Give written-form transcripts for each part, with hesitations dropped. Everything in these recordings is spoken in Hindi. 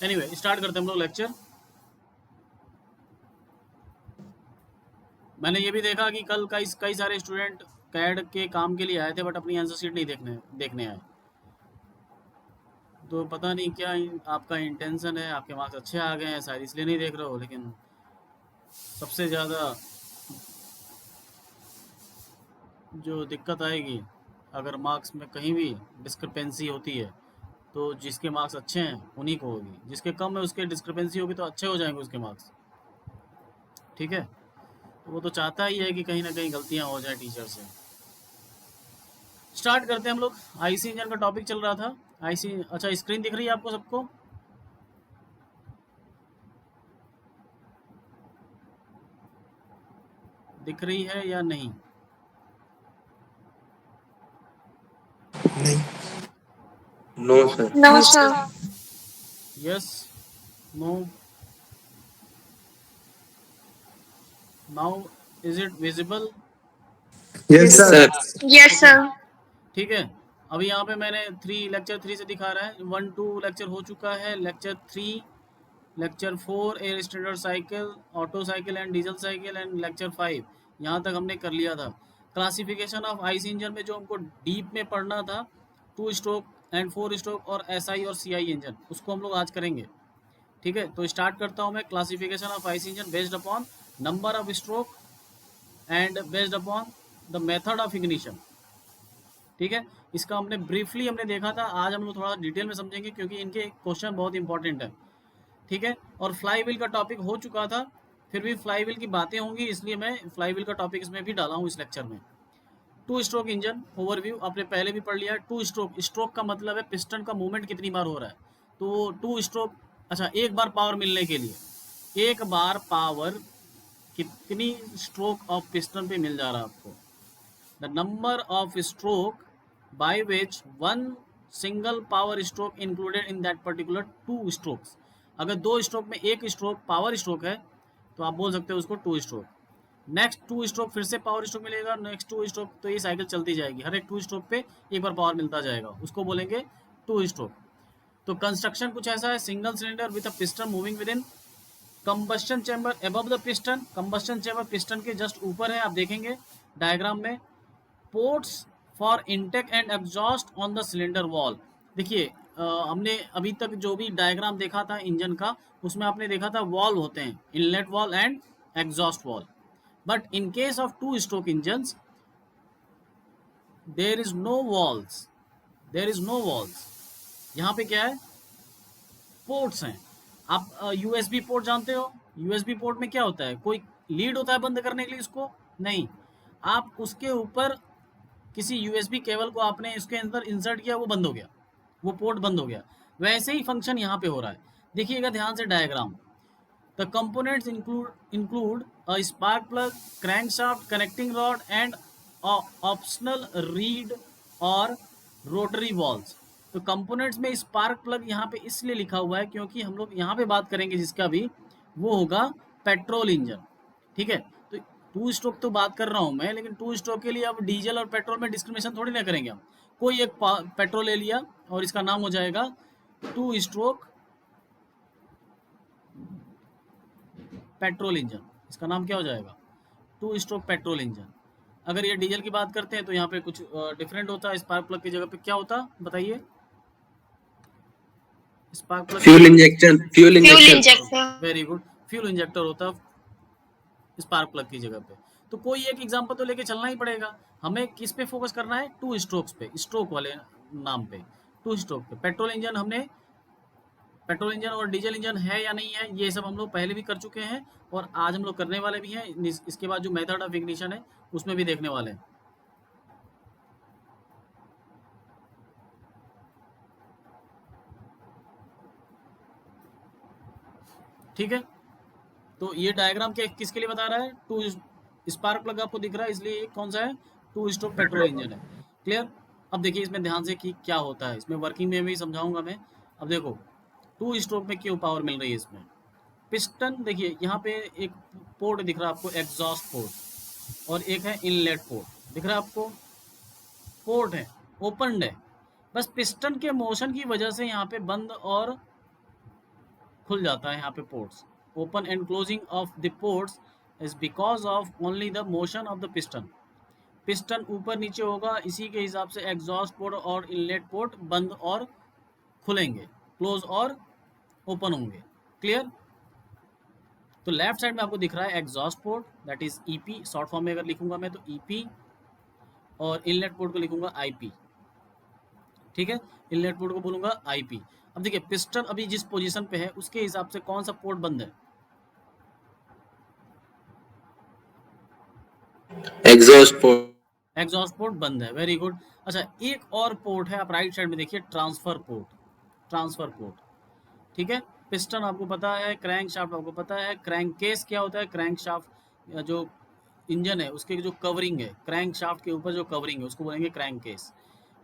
एनीवे स्टार्ट करते हैं हम लोग लेक्चर। मैंने ये भी देखा कि कल कई सारे स्टूडेंट कैड के काम के लिए आए थे बट अपनी आंसर शीट नहीं देखने आए। तो पता नहीं क्या आपका इंटेंशन है, आपके मार्क्स अच्छे आ गए हैं शायद इसलिए नहीं देख रहे हो, लेकिन सबसे ज़्यादा जो दिक्कत आएगी अगर मार्क्स में कहीं भी डिस्क्रिपेंसी होती है तो जिसके मार्क्स अच्छे हैं उन्हीं को होगी, जिसके कम है उसके डिस्क्रिपेंसी होगी तो अच्छे हो जाएंगे उसके मार्क्स। ठीक है, तो वो तो चाहता ही है कि कहीं ना कहीं गलतियां हो जाए टीचर से। स्टार्ट करते हैं हम लोग। आईसी इंजन का टॉपिक चल रहा था। आईसी, अच्छा स्क्रीन दिख रही है आपको सबको? दिख रही है या नहीं? नहीं, no sir. No sir. Yes, no, now is it visible? Yes sir. Yes sir. ठीक है, अभी यहाँ पे मैंने लेक्चर 3 से दिखा रहा है। 1-2 लेक्चर हो चुका है। Lecture 3, lecture 4 air standard cycle, auto cycle and diesel cycle and lecture 5 यहाँ तक हमने कर लिया था। क्लासिफिकेशन ऑफ आईसी इंजन में जो हमको डीप में पढ़ना था, 2 स्ट्रोक एंड 4 स्ट्रोक और एसआई और सीआई इंजन, उसको हम लोग आज करेंगे। ठीक है, तो स्टार्ट करता हूँ मैं। Classification of IC engine based upon number of stroke and based upon the method of ignition. ठीक है, इसका हमने ब्रीफली देखा था। आज हम लोग थोड़ा डिटेल में समझेंगे क्योंकि इनके क्वेश्चन बहुत इंपॉर्टेंट है। ठीक है, और फ्लाई व्हील का टॉपिक हो चुका था, फिर भी फ्लाई व्हील की बातें होंगी इसलिए मैं फ्लाई व्हील का टॉपिक इसमें भी डाला हूँ इस लेक्चर में। 2 स्ट्रोक इंजन ओवरव्यू आपने पहले भी पढ़ लिया। 2 स्ट्रोक, स्ट्रोक का मतलब है पिस्टन का मूवमेंट कितनी बार हो रहा है। तो 2 स्ट्रोक, अच्छा एक बार पावर मिलने के लिए एक बार पावर कितनी स्ट्रोक ऑफ पिस्टन पे मिल जा रहा है आपको? The number of stroke by which one single power stroke included in that particular 2 strokes। अगर 2 स्ट्रोक में एक स्ट्रोक पावर स्ट्रोक है तो आप बोल सकते हो उसको 2 स्ट्रोक। नेक्स्ट 2 स्ट्रोक फिर से पावर स्ट्रोक मिलेगा, नेक्स्ट 2 स्ट्रोक, तो ये साइकिल चलती जाएगी। हर एक 2 स्ट्रोक पे एक बार पावर मिलता जाएगा, उसको बोलेंगे 2 स्ट्रोक। तो कंस्ट्रक्शन कुछ ऐसा है, single cylinder with a piston moving with in combustion chamber above the piston. Combustion chamber piston के जस्ट ऊपर है, आप देखेंगे डायग्राम में। Ports for intake and exhaust on the cylinder wall. देखिए हमने अभी तक जो भी डायग्राम देखा था इंजन का, उसमें आपने देखा था वॉल होते हैं, inlet valve and exhaust valve. But in case of 2 stroke engines there is no valves, there is no valves. यहाँ पे क्या है? पोर्ट्स हैं। आप यूएसबी पोर्ट जानते हो? यूएसबी पोर्ट में क्या होता है? कोई लीड होता है बंद करने के लिए इसको? नहीं, आप उसके ऊपर किसी यूएसबी केबल को आपने इसके अंदर इंसर्ट किया, वो बंद हो गया, वो पोर्ट बंद हो गया। वैसे ही फंक्शन यहाँ पे हो रहा है। देखिएगा ध्यान से diagram. The components include a spark plug, crankshaft, connecting rod and optional read और रोटरी वॉल्स। तो कंपोनेंट्स में स्पार्क प्लग यहाँ पे इसलिए लिखा हुआ है क्योंकि हम लोग यहाँ पे बात करेंगे जिसका भी, वो होगा पेट्रोल इंजन। ठीक है, तो 2 स्ट्रोक तो बात कर रहा हूँ मैं, लेकिन 2 स्ट्रोक के लिए अब डीजल और पेट्रोल में डिस्क्रिमिनेशन थोड़ी ना करेंगे हम। कोई एक पेट्रोल ले लिया और इसका नाम हो जाएगा 2 स्ट्रोक पेट्रोल इंजन। इसका नाम क्या हो जाएगा? 2 स्ट्रोक पेट्रोल इंजन। अगर ये डीजल की बात करते हैं तो यहाँ पे कुछ डिफरेंट होता है। स्पार्क प्लग की जगह पे क्या होता, बताइए? Spark plug, fuel injection. Fuel injection. Very good, fuel injector होता स्पार्क प्लग की जगह पे। तो कोई एक एग्जांपल तो लेके चलना ही पड़ेगा। हमें किस पे फोकस करना है? 2 स्ट्रोक्स पे, स्ट्रोक वाले नाम पे, 2 स्ट्रोक पे। पेट्रोल इंजन हमने, पेट्रोल इंजन और डीजल इंजन है या नहीं है, ये सब हम लोग पहले भी कर चुके हैं और आज हम लोग करने वाले भी हैं। इसके बाद जो मेथड ऑफ इग्निशन है उसमें भी देखने वाले हैं। ठीक है, तो ये डायग्राम किसके लिए बता रहा है? 2 स्पार्क प्लग आपको दिख रहा है इसलिए ये कौन सा है? 2 स्ट्रोक पेट्रोल इंजन है। क्लियर? अब देखिए इसमें ध्यान से कि क्या होता है, इसमें वर्किंग में भी समझाऊंगा मैं। अब देखो 2 स्ट्रोक में क्यों पावर मिल रही है इसमें। पिस्टन, देखिए यहाँ पे एक पोर्ट दिख रहा है आपको, एग्जॉस्ट पोर्ट, और एक है इनलेट पोर्ट दिख रहा है आपको। पोर्ट है, ओपनड है, बस पिस्टन के मोशन की वजह से यहाँ पे बंद और खुल जाता है यहाँ पे ports. Open and closing of the ports is because of only the motion of the piston. Piston ऊपर नीचे होगा, इसी के हिसाब से एग्जॉस्ट पोर्ट और इनलेट पोर्ट बंद और खुलेंगे, क्लोज और ओपन होंगे। क्लियर? तो लेफ्ट साइड में आपको दिख रहा है exhaust port, that is EP, short form में अगर लिखूंगा मैं तो ईपी, और इनलेट पोर्ट को लिखूंगा आईपी। ठीक है, इनलेट पोर्ट को बोलूंगा आईपी। अब देखिए पिस्टन अभी जिस पोजीशन पे है उसके हिसाब से कौन सा पोर्ट बंद है? Exhaust port. एग्जॉस्ट पोर्ट बंद है, वेरी गुड। अच्छा, एक और पोर्ट है, आप राइट साइड में देखिए, ट्रांसफर पोर्ट। ट्रांसफर पोर्ट, ठीक है। पिस्टन आपको पता है, क्रैंक शाफ्ट आपको पता है, क्रैंक केस क्या होता है? क्रैंक शाफ्ट जो इंजन है उसके जो कवरिंग है, क्रैंक शाफ्ट के ऊपर जो कवरिंग है उसको बोलेंगे क्रैंक केस।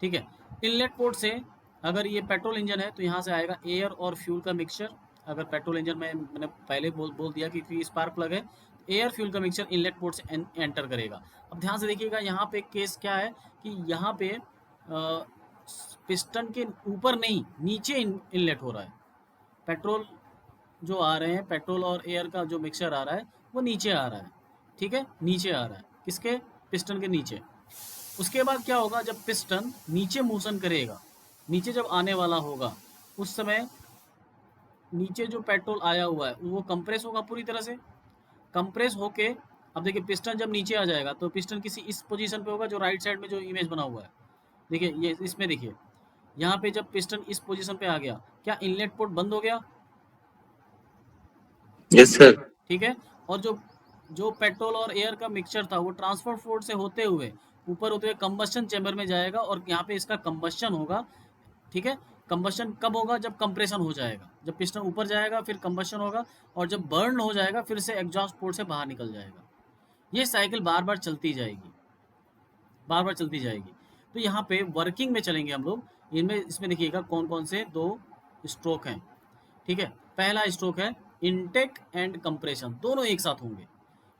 ठीक है। इनलेट पोर्ट से अगर ये पेट्रोल इंजन है तो यहाँ से आएगा एयर और फ्यूल का मिक्सचर। अगर पेट्रोल इंजन में मैंने पहले बोल दिया कि स्पार्क प्लग है, एयर फ्यूल का मिक्सचर इनलेट पोर्ट से एंटर करेगा। अब ध्यान से देखिएगा, यहाँ पे केस क्या है कि यहाँ पे पिस्टन के ऊपर नहीं, नीचे इनलेट हो रहा है। पेट्रोल जो आ रहे हैं, पेट्रोल और एयर का जो मिक्सचर आ रहा है वो नीचे आ रहा है। ठीक है, नीचे आ रहा है, किसके? पिस्टन के नीचे। उसके बाद क्या होगा, जब पिस्टन नीचे मोशन करेगा, नीचे जब आने वाला होगा, उस समय नीचे जो पेट्रोल आया हुआ है वो कंप्रेस होगा पूरी तरह से। कंप्रेस होके, अब देखिए पिस्टन जब नीचे आ जाएगा तो पिस्टन किसी इस पोजीशन पे होगा, जो राइट साइड में जो इमेज बना हुआ है, देखिए ये इसमें देखिए, यहाँ पे जब पिस्टन इस पोजीशन पे आ गया, क्या इनलेट पोर्ट बंद हो गया? Yes sir. ठीक है। और जो जो पेट्रोल और एयर का मिक्सचर था वो ट्रांसफर पोर्ट से होते हुए ऊपर होते हुए कंबस्शन चैम्बर में जाएगा और यहाँ पे इसका कंबस्शन होगा। ठीक है। कंबस्शन कब होगा? जब कंप्रेशन हो जाएगा, जब पिस्टन ऊपर जाएगा फिर कंबस्शन होगा, और जब बर्न हो जाएगा फिर से एग्जॉस्ट पोर्ट से बाहर निकल जाएगा। ये साइकिल बार बार चलती जाएगी, बार बार चलती जाएगी। तो यहाँ पे वर्किंग में चलेंगे हम लोग, इनमें इसमें देखिएगा कौन कौन से दो स्ट्रोक हैं। ठीक है। पहला स्ट्रोक है इनटेक एंड कंप्रेशन, दोनों एक साथ होंगे।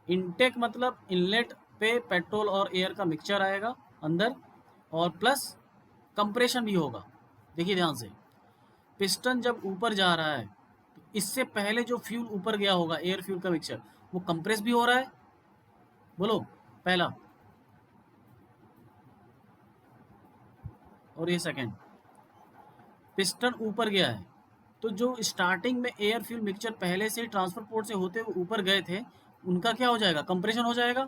इनटेक मतलब इनलेट पे पेट्रोल और एयर का मिक्सचर आएगा अंदर, और प्लस कंप्रेशन भी होगा। देखिए ध्यान से, पिस्टन जब ऊपर जा रहा है तो इससे पहले जो फ्यूल ऊपर गया होगा, एयर फ्यूल का मिक्सचर, वो कंप्रेस भी हो रहा है। बोलो पहला, और ये सेकंड। पिस्टन ऊपर गया है तो जो स्टार्टिंग में एयर फ्यूल मिक्सचर पहले से ट्रांसफर पोर्ट से होते हुए ऊपर गए थे, उनका क्या हो जाएगा? कंप्रेशन हो जाएगा,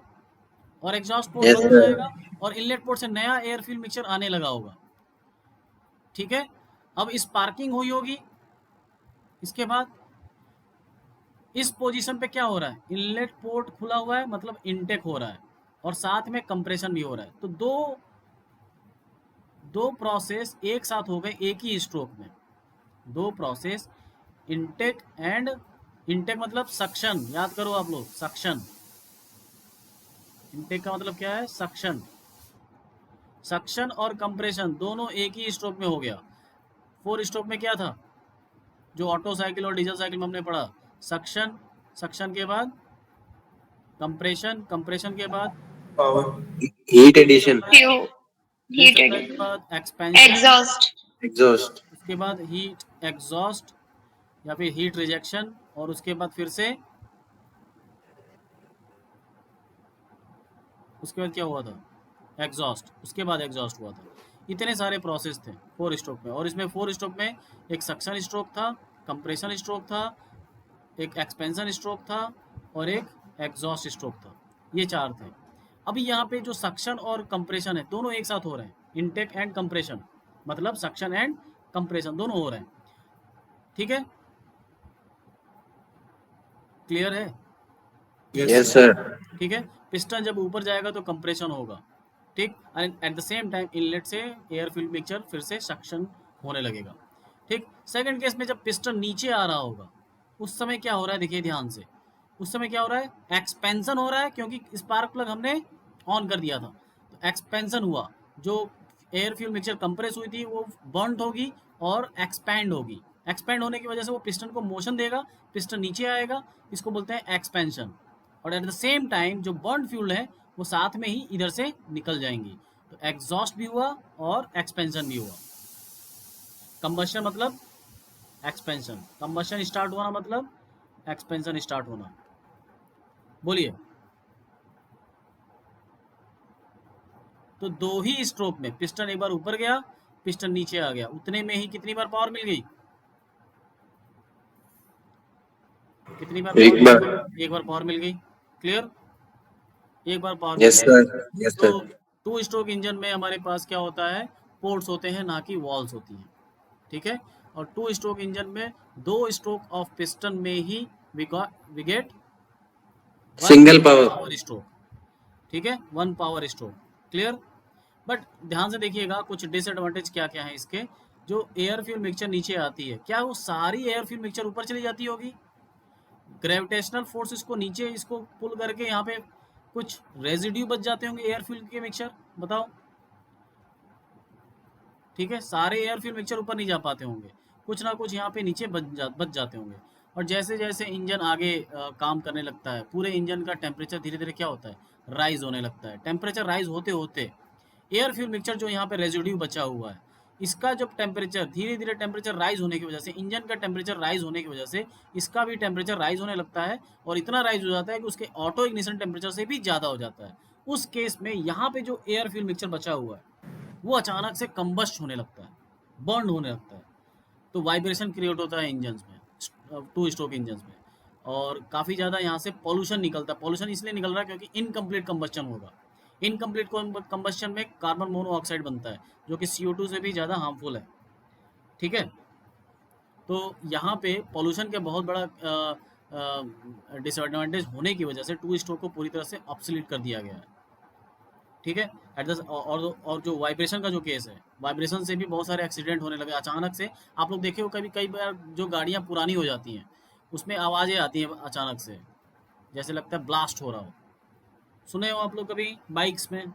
और एग्जॉस्ट पोर्ट यस बंद हो सर। जाएगा, और इनलेट पोर्ट से नया एयर फ्यूल मिक्सचर आने लगा होगा। ठीक है। अब स्पार्किंग हुई होगी, इसके बाद इस पोजीशन पे क्या हो रहा है? इनलेट पोर्ट खुला हुआ है, मतलब इनटेक हो रहा है, और साथ में कंप्रेशन भी हो रहा है। तो दो प्रोसेस एक साथ हो गए एक ही स्ट्रोक में। दो प्रोसेस, इनटेक एंड, इनटेक मतलब सक्शन, याद करो आप लोग, सक्शन। इनटेक का मतलब क्या है? सक्शन। सक्शन और कंप्रेशन दोनों एक ही स्ट्रोक में हो गया। 4 स्ट्रोक में क्या था, जो ऑटो साइकिल और डीजल साइकिल में हमने पढ़ा? सक्शन, सक्शन के बाद कंप्रेशन, कंप्रेशन के बाद हीट एडिशन। हीट सप्लाई के बाद एक्सपेंशन, एग्जॉस्ट। उसके बाद हीट एग्जॉस्ट या फिर हीट रिजेक्शन, और उसके बाद फिर से, उसके बाद क्या हुआ था? एग्जॉस्ट, उसके बाद एग्जॉस्ट हुआ था। इतने सारे प्रोसेस थे 4 स्ट्रोक में, और इसमें 4 स्ट्रोक में एक सक्शन स्ट्रोक था, कंप्रेशन स्ट्रोक था, एक एक्सपेंशन स्ट्रोक था, और एक एग्जॉस्ट स्ट्रोक था। ये 4 थे। अभी यहाँ पे जो सक्शन और कंप्रेशन है दोनों एक साथ हो रहे हैं, इनटेक एंड कंप्रेशन, मतलब सक्शन एंड कंप्रेशन दोनों हो रहे हैं। ठीक है, क्लियर है? Yes sir. ठीक है। पिस्टन जब ऊपर जाएगा तो कंप्रेशन होगा, ठीक, and at the same time inlet से एयर फील्ड मिक्सचर फिर से सक्शन होने लगेगा। ठीक। सेकंड केस में जब पिस्टन नीचे आ रहा होगा उस समय क्या हो रहा है? देखिए ध्यान से, उस समय क्या हो रहा है? एक्सपेंशन हो रहा है, क्योंकि स्पार्क प्लग हमने ऑन कर दिया था, तो एक्सपेंशन हुआ। जो एयर फ्यूल मिक्सचर कंप्रेस हुई थी वो बर्न होगी और एक्सपैंड होगी। एक्सपैंड होने की वजह से वो पिस्टन को मोशन देगा, पिस्टन नीचे आएगा, इसको बोलते हैं एक्सपेंशन। और एट द सेम टाइम जो बर्न फ्यूल है वो साथ में ही इधर से निकल जाएंगी, तो एग्जॉस्ट भी हुआ और एक्सपेंशन भी हुआ। कंबशन मतलब एक्सपेंशन। कंबशन स्टार्ट होना मतलब एक्सपेंशन स्टार्ट होना। बोलिए। तो दो ही स्ट्रोक में पिस्टन एक बार ऊपर गया, पिस्टन नीचे आ गया, उतने में ही कितनी बार पावर मिल गई? कितनी बार पावर एक मिल बार। गई? एक बार पावर मिल गई। क्लियर? एक बार पावर मिल यस गई। सर, यस तो सर। टू स्ट्रोक इंजन में हमारे पास क्या होता है? पोर्ट्स होते हैं, ना कि वॉल्स होती हैं। ठीक है। और टू स्ट्रोक इंजन में दो स्ट्रोक ऑफ पिस्टन में ही we get one single power. Power stroke. ठीक है, one power stroke. Clear? But ध्यान से देखिएगा कुछ डिसएडवांटेज क्या क्या है इसके। जो एयर फ्यूल मिक्सचर नीचे आती है, क्या वो सारी एयर फ्यूल मिक्सचर ऊपर चली जाती होगी? ग्रेविटेशनल फोर्स इसको नीचे इसको पुल करके यहाँ पे कुछ रेजिड्यू बच जाते होंगे एयर फ्यूल के मिक्सचर, बताओ। ठीक है, सारे एयर फ्यूल मिक्सचर ऊपर नहीं जा पाते होंगे, कुछ ना कुछ यहाँ पे नीचे बच जाते होंगे। और जैसे जैसे इंजन आगे काम करने लगता है, पूरे इंजन का टेम्परेचर धीरे धीरे क्या होता है? राइज होने लगता है। टेम्परेचर राइज होते होते एयर फ्यूल मिक्सचर जो यहाँ पे रेजिड्यू बचा हुआ है, इसका जब टेम्परेचर धीरे धीरे टेम्परेचर राइज होने की वजह से, इंजन का टेम्परेचर राइज होने की वजह से इसका भी टेम्परेचर राइज होने लगता है, और इतना राइज हो जाता है कि उसके ऑटो इग्निशन टेम्परेचर से भी ज़्यादा हो जाता है। उस केस में यहाँ पे जो एयर फ्यूल मिक्सचर बचा हुआ है वो अचानक से कंबस्ट होने लगता है, बर्न होने लगता है। तो वाइब्रेशन क्रिएट होता है इंजन्स में, टू स्ट्रोक इंजन्स में, और काफ़ी ज़्यादा यहाँ से पॉल्यूशन निकलता है। पॉल्यूशन इसलिए निकल रहा है क्योंकि इनकम्प्लीट कंबस्चन होगा। इनकम्प्लीट कंबस्चन में कार्बन मोनोऑक्साइड बनता है, जो कि CO2 से भी ज़्यादा हार्मफुल है। ठीक है। तो यहाँ पे पॉल्यूशन के बहुत बड़ा डिसएडवांटेज होने की वजह से टू स्ट्रोक को पूरी तरह से ऑब्सोलीट कर दिया गया है। ठीक है। एट द और जो वाइब्रेशन का जो केस है, वाइब्रेशन से भी बहुत सारे एक्सीडेंट होने लगे अचानक से। आप लोग देखे हो कभी कई बार जो गाड़ियाँ पुरानी हो जाती हैं उसमें आवाज़ें आती हैं अचानक से, जैसे लगता है ब्लास्ट हो रहा हो। सुने हो आप लोग कभी बाइक्स में?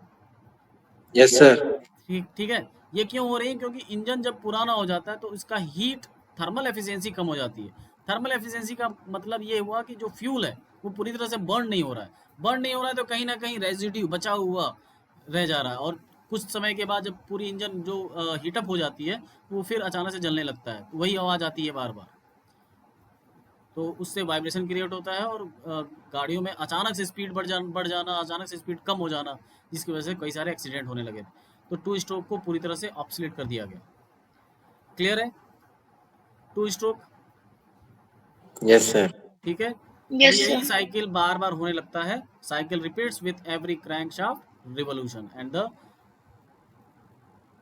Yes sir. ठीक ठीक है। ये क्यों हो रही है? क्योंकि इंजन जब पुराना हो जाता है तो इसका हीट थर्मल एफिशिएंसी कम हो जाती है। थर्मल एफिशिएंसी का मतलब ये हुआ कि जो फ्यूल है वो पूरी तरह से बर्न नहीं हो रहा है। बर्न नहीं हो रहा है तो कहीं ना कहीं रेजिड्यू बचा हुआ रह जा रहा है, और कुछ समय के बाद जब पूरी इंजन जो हीटअप हो जाती है वो फिर अचानक से जलने लगता है, वही आवाज़ आती है बार बार। तो उससे वाइब्रेशन क्रिएट होता है, और गाड़ियों में अचानक से स्पीड बढ़ जाना, अचानक से स्पीड कम हो जाना, जिसकी वजह से कई सारे एक्सीडेंट होने लगे थे। तो टू स्ट्रोक को पूरी तरह से ऑब्सोलीट कर दिया गया। क्लियर है? Two stroke. Yes sir. ठीक है। अब यस यही सर। साइकिल बार बार होने लगता है। Cycle repeats with every crankshaft revolution and the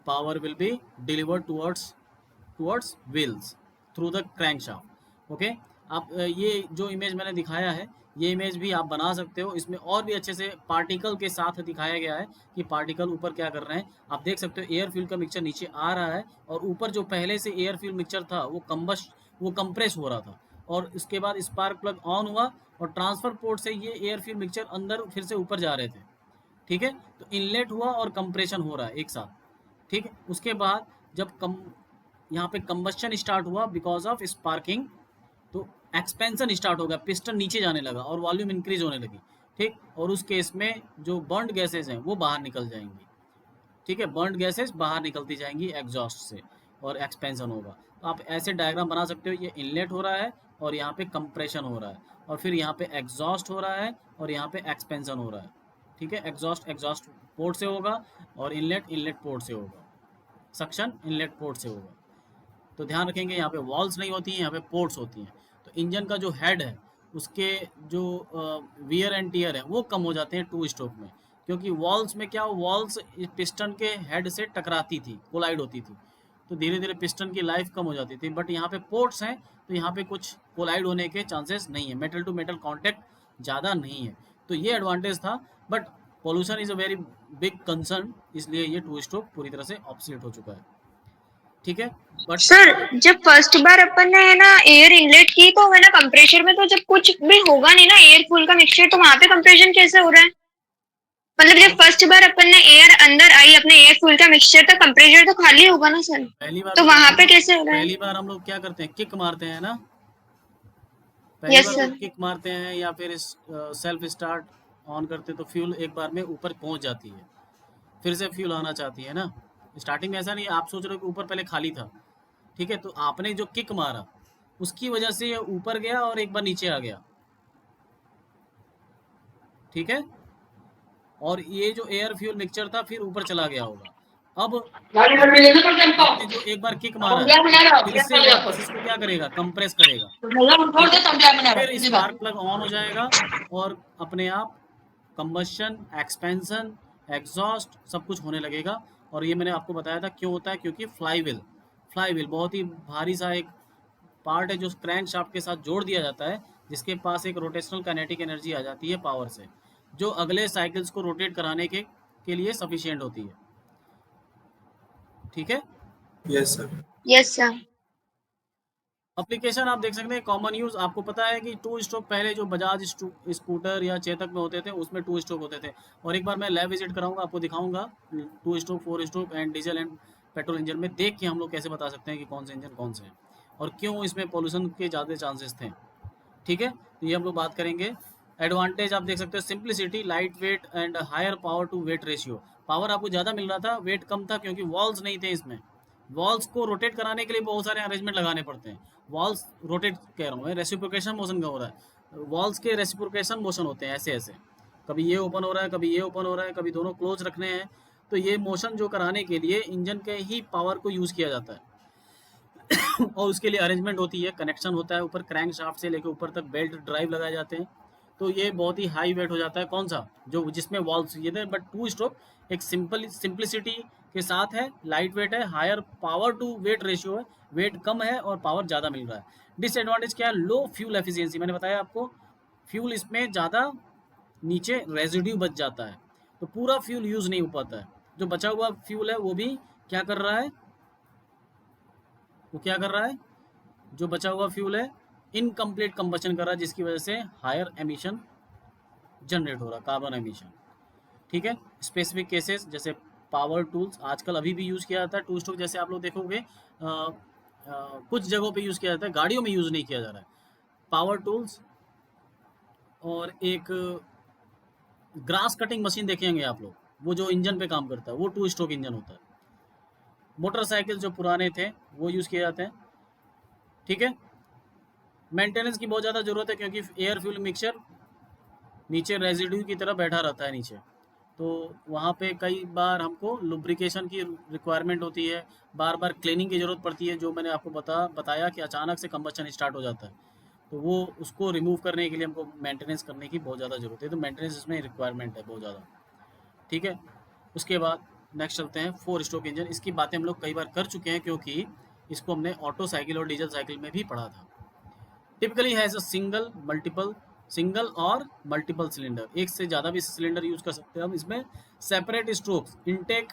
power will be delivered towards wheels through the crankshaft। Okay. आप ये जो इमेज मैंने दिखाया है, ये इमेज भी आप बना सकते हो। इसमें और भी अच्छे से पार्टिकल के साथ दिखाया गया है कि पार्टिकल ऊपर क्या कर रहे हैं। आप देख सकते हो एयर फ्यूल का मिक्सचर नीचे आ रहा है, और ऊपर जो पहले से एयर फ्यूल मिक्सचर था वो कंप्रेस हो रहा था, और उसके बाद स्पार्क प्लग ऑन हुआ और ट्रांसफर पोर्ट से ये एयर फ्यूल मिक्सचर अंदर फिर से ऊपर जा रहे थे। ठीक है। तो इनलेट हुआ और कंप्रेशन हो रहा है एक साथ। ठीक है। उसके बाद जब यहाँ पे कंबस्शन स्टार्ट हुआ बिकॉज ऑफ स्पार्किंग, तो एक्सपेंशन स्टार्ट हो गया, पिस्टन नीचे जाने लगा और वॉल्यूम इंक्रीज होने लगी। ठीक। और उस केस में जो बर्न्ड गैसेज हैं वो बाहर निकल जाएंगी। ठीक है, बर्न्ड गैसेज बाहर निकलती जाएंगी एग्जॉस्ट से, और एक्सपेंशन होगा। तो आप ऐसे डायग्राम बना सकते हो, ये इनलेट हो रहा है और यहाँ पे कंप्रेशन हो रहा है, और फिर यहाँ पे एग्जॉस्ट हो रहा है और यहाँ पे एक्सपेंशन हो रहा है। ठीक है। एग्जॉस्ट पोर्ट से होगा, और इनलेट पोर्ट से होगा, सक्शन इनलेट पोर्ट से होगा। तो ध्यान रखेंगे यहाँ पे वॉल्स नहीं होती हैं, यहाँ पे पोर्ट्स होती हैं। तो इंजन का जो हेड है उसके जो वियर एंड टीयर है वो कम हो जाते हैं टू स्ट्रोक में, क्योंकि वॉल्स में क्या, वॉल्स पिस्टन के हेड से टकराती थी, कोलाइड होती थी, तो धीरे धीरे पिस्टन की लाइफ कम हो जाती थी। बट यहाँ पे पोर्ट्स हैं तो यहाँ पे कुछ कोलाइड होने के चांसेस नहीं है, मेटल टू मेटल कॉन्टैक्ट ज़्यादा नहीं है। तो ये एडवांटेज था। But pollution is a very big concern, इसलिए ये टू स्ट्रोक पूरी तरह से ऑब्सोलीट हो चुका है। ठीक है। बट सर जब फर्स्ट बार अपन ने है ना एयर इनलेट की, तो है ना कंप्रेशर में तो जब कुछ भी होगा नहीं ना एयर फुल का मिक्सचर, तो वहां पे कंप्रेशन कैसे हो रहा है? मतलब जब फर्स्ट बार अपन ने एयर अंदर आई अपने एयर फुल का मिक्सचर, तो कंप्रेशर तो खाली होगा ना सर, पहली बार तो वहां पे कैसे हो रहा है? पहली बार हम लोग क्या करते हैं, किक मारते हैं ना। पहली यस बार सर। तो किक मारते हैं या फिर सेल्फ स्टार्ट ऑन करते, तो फ्यूल एक बार में ऊपर पहुंच जाती है, फिर से फ्यूल आना चाहती है ना। स्टार्टिंग में ऐसा नहीं, आप सोच रहे हो कि ऊपर पहले खाली था। ठीक है। तो आपने जो किक मारा उसकी वजह से ये ऊपर गया और एक बार नीचे आ गया, ठीक है। और ये जो एयर फ्यूल मिक्सचर था फिर ऊपर चला गया होगा। अब आपने जो एक बार किक मारा है फिर से वापस इसको क्या करेगा, कंप्रेस करेगा, ठीक है। फिर स्पार्क प्लग ऑन हो जाएगा और अपने आप कंबशन, एक्सपेंशन, एग्जॉस्ट सब कुछ होने लगेगा। और ये मैंने आपको बताया था क्यों होता है, क्योंकि फ्लाईव्हील बहुत ही भारी सा एक पार्ट है जो क्रैंक शाफ्ट के साथ जोड़ दिया जाता है, जिसके पास एक रोटेशनल काइनेटिक एनर्जी आ जाती है पावर से, जो अगले साइकिल्स को रोटेट कराने के लिए सफिशिएंट होती है, ठीक है। Yes, sir. Yes sir. Application आप देख सकते हैं, कॉमन यूज़ आपको पता है कि टू स्ट्रोक पहले जो बजाज स्कूटर या चेतक में होते थे उसमें टू स्ट्रोक होते थे। और एक बार मैं लैब विजिट कराऊंगा, आपको दिखाऊंगा two stroke, four stroke and diesel and petrol engine में देख के हम लोग कैसे बता सकते हैं कि कौन से इंजन कौन से हैं और क्यों इसमें पॉल्यूशन के ज़्यादा चांसेस थे, ठीक है। तो ये हम लोग बात करेंगे। एडवांटेज आप देख सकते हो, simplicity, light weight and higher power to weight ratio. Power आपको ज़्यादा मिल रहा था, वेट कम था, क्योंकि वॉल्स नहीं थे इसमें। वॉल्स को रोटेट कराने के लिए बहुत सारे अरेंजमेंट लगाने पड़ते हैं। वॉल्स रोटेट कह रहा हूँ मैं, रेसिप्रोकेशन मोशन का हो रहा है। वॉल्स के रेसिप्रोकेशन मोशन होते हैं ऐसे ऐसे, कभी ये ओपन हो रहा है, कभी ये ओपन हो रहा है, कभी दोनों क्लोज रखने हैं। तो ये मोशन जो कराने के लिए इंजन के ही पावर को यूज़ किया जाता है और उसके लिए अरेंजमेंट होती है, कनेक्शन होता है, ऊपर क्रैंक शाफ्ट से लेकर ऊपर तक बेल्ट ड्राइव लगाए जाते हैं। तो ये बहुत ही हाई वेट हो जाता है, कौन सा जो जिसमें वॉल्व्स ये थे। बट टू स्ट्रोक एक सिंपलिसिटी के साथ है, लाइट वेट है, higher power to weight ratio है, वेट कम है और पावर ज़्यादा मिल रहा है। डिसएडवांटेज क्या है, लो फ्यूल एफिशिएंसी, मैंने बताया आपको फ्यूल इसमें ज़्यादा नीचे रेजिड्यू बच जाता है, तो पूरा फ्यूल यूज़ नहीं हो पाता है। जो बचा हुआ फ्यूल है वो भी क्या कर रहा है, वो क्या कर रहा है, जो बचा हुआ फ्यूल है इनकम्प्लीट कंबशन कर रहा है, जिसकी वजह से हायर एमिशन जनरेट हो रहा है, कार्बन एमिशन, ठीक है। स्पेसिफिक केसेस जैसे पावर टूल्स आजकल अभी भी यूज़ किया जाता है, टू स्ट्रोक जैसे आप लोग देखोगे कुछ जगहों पे यूज़ किया जाता है, गाड़ियों में यूज़ नहीं किया जा रहा है पावर टूल्स। और एक ग्रास कटिंग मशीन देखेंगे आप लोग, वो जो इंजन पे काम करता है वो टू स्ट्रोक इंजन होता है। मोटरसाइकिल जो पुराने थे वो यूज़ किए जाते हैं, ठीक है। मेंटेनेंस की बहुत ज़्यादा ज़रूरत है, क्योंकि एयर फ्यूल मिक्सचर नीचे रेजिड्यू की तरह बैठा रहता है नीचे, तो वहाँ पे कई बार हमको लुब्रिकेशन की रिक्वायरमेंट होती है, बार बार क्लीनिंग की ज़रूरत पड़ती है। जो मैंने आपको बताया कि अचानक से कंबशन स्टार्ट हो जाता है, तो वो उसको रिमूव करने के लिए हमको मेंटेनेंस करने की बहुत ज़्यादा ज़रूरत है, तो मेंटेनेंस इसमें रिक्वायरमेंट है बहुत ज़्यादा, ठीक है। उसके बाद नेक्स्ट चलते हैं फोर स्ट्रोक इंजन। इसकी बातें हम लोग कई बार कर चुके हैं, क्योंकि इसको हमने ऑटो साइकिल और डीजल साइकिल में भी पढ़ा था। टिपिकली हैज़ अ सिंगल और मल्टीपल सिलेंडर, एक से ज़्यादा भी सिलेंडर यूज़ कर सकते हैं हम इसमें। Separate strokes, intake,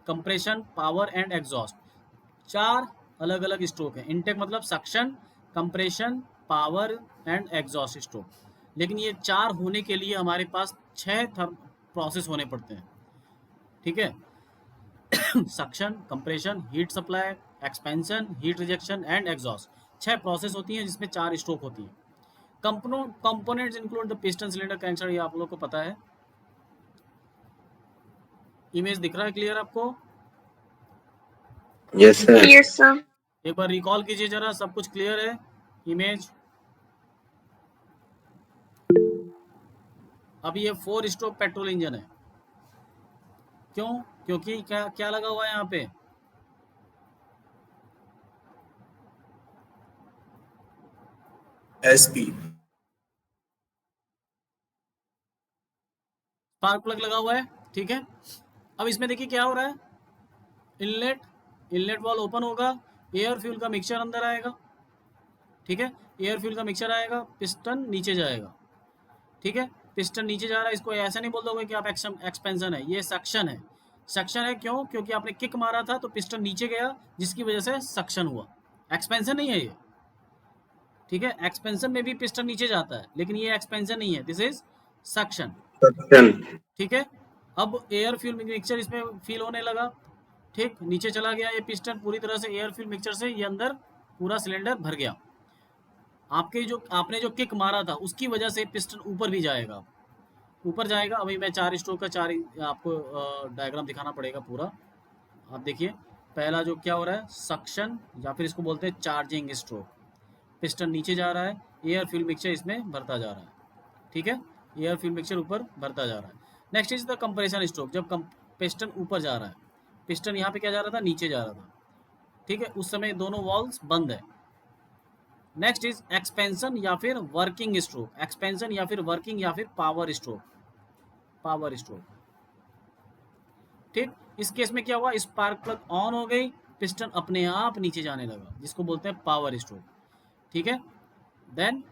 compression, power and exhaust, चार अलग अलग स्ट्रोक हैं। इनटेक मतलब suction, compression, power and exhaust stroke. लेकिन ये चार होने के लिए हमारे पास छः प्रोसेस होने पड़ते हैं, ठीक है। Suction, compression, heat supply, expansion, heat rejection and exhaust, छह प्रोसेस होती हैं जिसमें चार स्ट्रोक होती है। Components include the piston, cylinder, crankshaft, ये आप लोगों को पता है। इमेज दिख रहा है क्लियर आपको? Yes, sir. Yes sir. एक बार रिकॉल कीजिए जरा, सब कुछ क्लियर है? इमेज। अब ये फोर स्ट्रोक पेट्रोल इंजन है, क्यों? क्योंकि क्या क्या लगा हुआ है यहाँ पे, SP. स्पार्क प्लग लगा हुआ है, ठीक है। अब इसमें देखिए क्या हो रहा है, इनलेट वाल ओपन होगा, एयर फ्यूल का मिक्सचर अंदर आएगा, ठीक है। एयर फ्यूल का मिक्सचर आएगा, पिस्टन नीचे जाएगा, ठीक है। पिस्टन नीचे जा रहा है, इसको ऐसा नहीं बोल दोगे कि आप एक्सपेंशन है, ये सक्शन है। सक्शन है क्यों? क्योंकि आपने किक मारा था तो पिस्टन नीचे गया, जिसकी वजह से सक्शन हुआ, एक्सपेंशन नहीं है ये, ठीक है। एक्सपेंशन में भी पिस्टन नीचे जाता है, लेकिन ये एक्सपेंशन नहीं है, दिस इज सक्शन, Suction. ठीक है। अब एयर फ्यूल मिक्सचर इसमें फील होने लगा, ठीक, नीचे चला गया ये पिस्टन पूरी तरह से एयर फ्यूल मिक्सचर से, ये अंदर पूरा सिलेंडर भर गया। आपने जो किक मारा था उसकी वजह से पिस्टन ऊपर भी जाएगा, ऊपर जाएगा। अभी मैं चार स्ट्रोक का चार आपको डायग्राम दिखाना पड़ेगा पूरा। आप देखिए पहला जो क्या हो रहा है, सक्शन, या फिर इसको बोलते हैं चार्जिंग स्ट्रोक। पिस्टन नीचे जा रहा है, एयर फ्यूल मिक्सचर इसमें भरता जा रहा है, ठीक है, एयर फ्यूल मिक्सचर ऊपर भरता जा रहा है। Next is the compression stroke, जब पिस्टन ऊपर जा रहा है, पिस्टन यहाँ पे क्या जा रहा था, नीचे जा रहा था, ठीक है, उस समय दोनों वॉल्व्स बंद है। नेक्स्ट इज एक्सपेंशन या फिर वर्किंग स्ट्रोक, एक्सपेंशन या फिर वर्किंग या फिर पावर स्ट्रोक, पावर स्ट्रोक, ठीक। इस केस में क्या हुआ, स्पार्क प्लग ऑन हो गई, पिस्टन अपने आप नीचे जाने लगा, जिसको बोलते हैं पावर स्ट्रोक, ठीक है। Then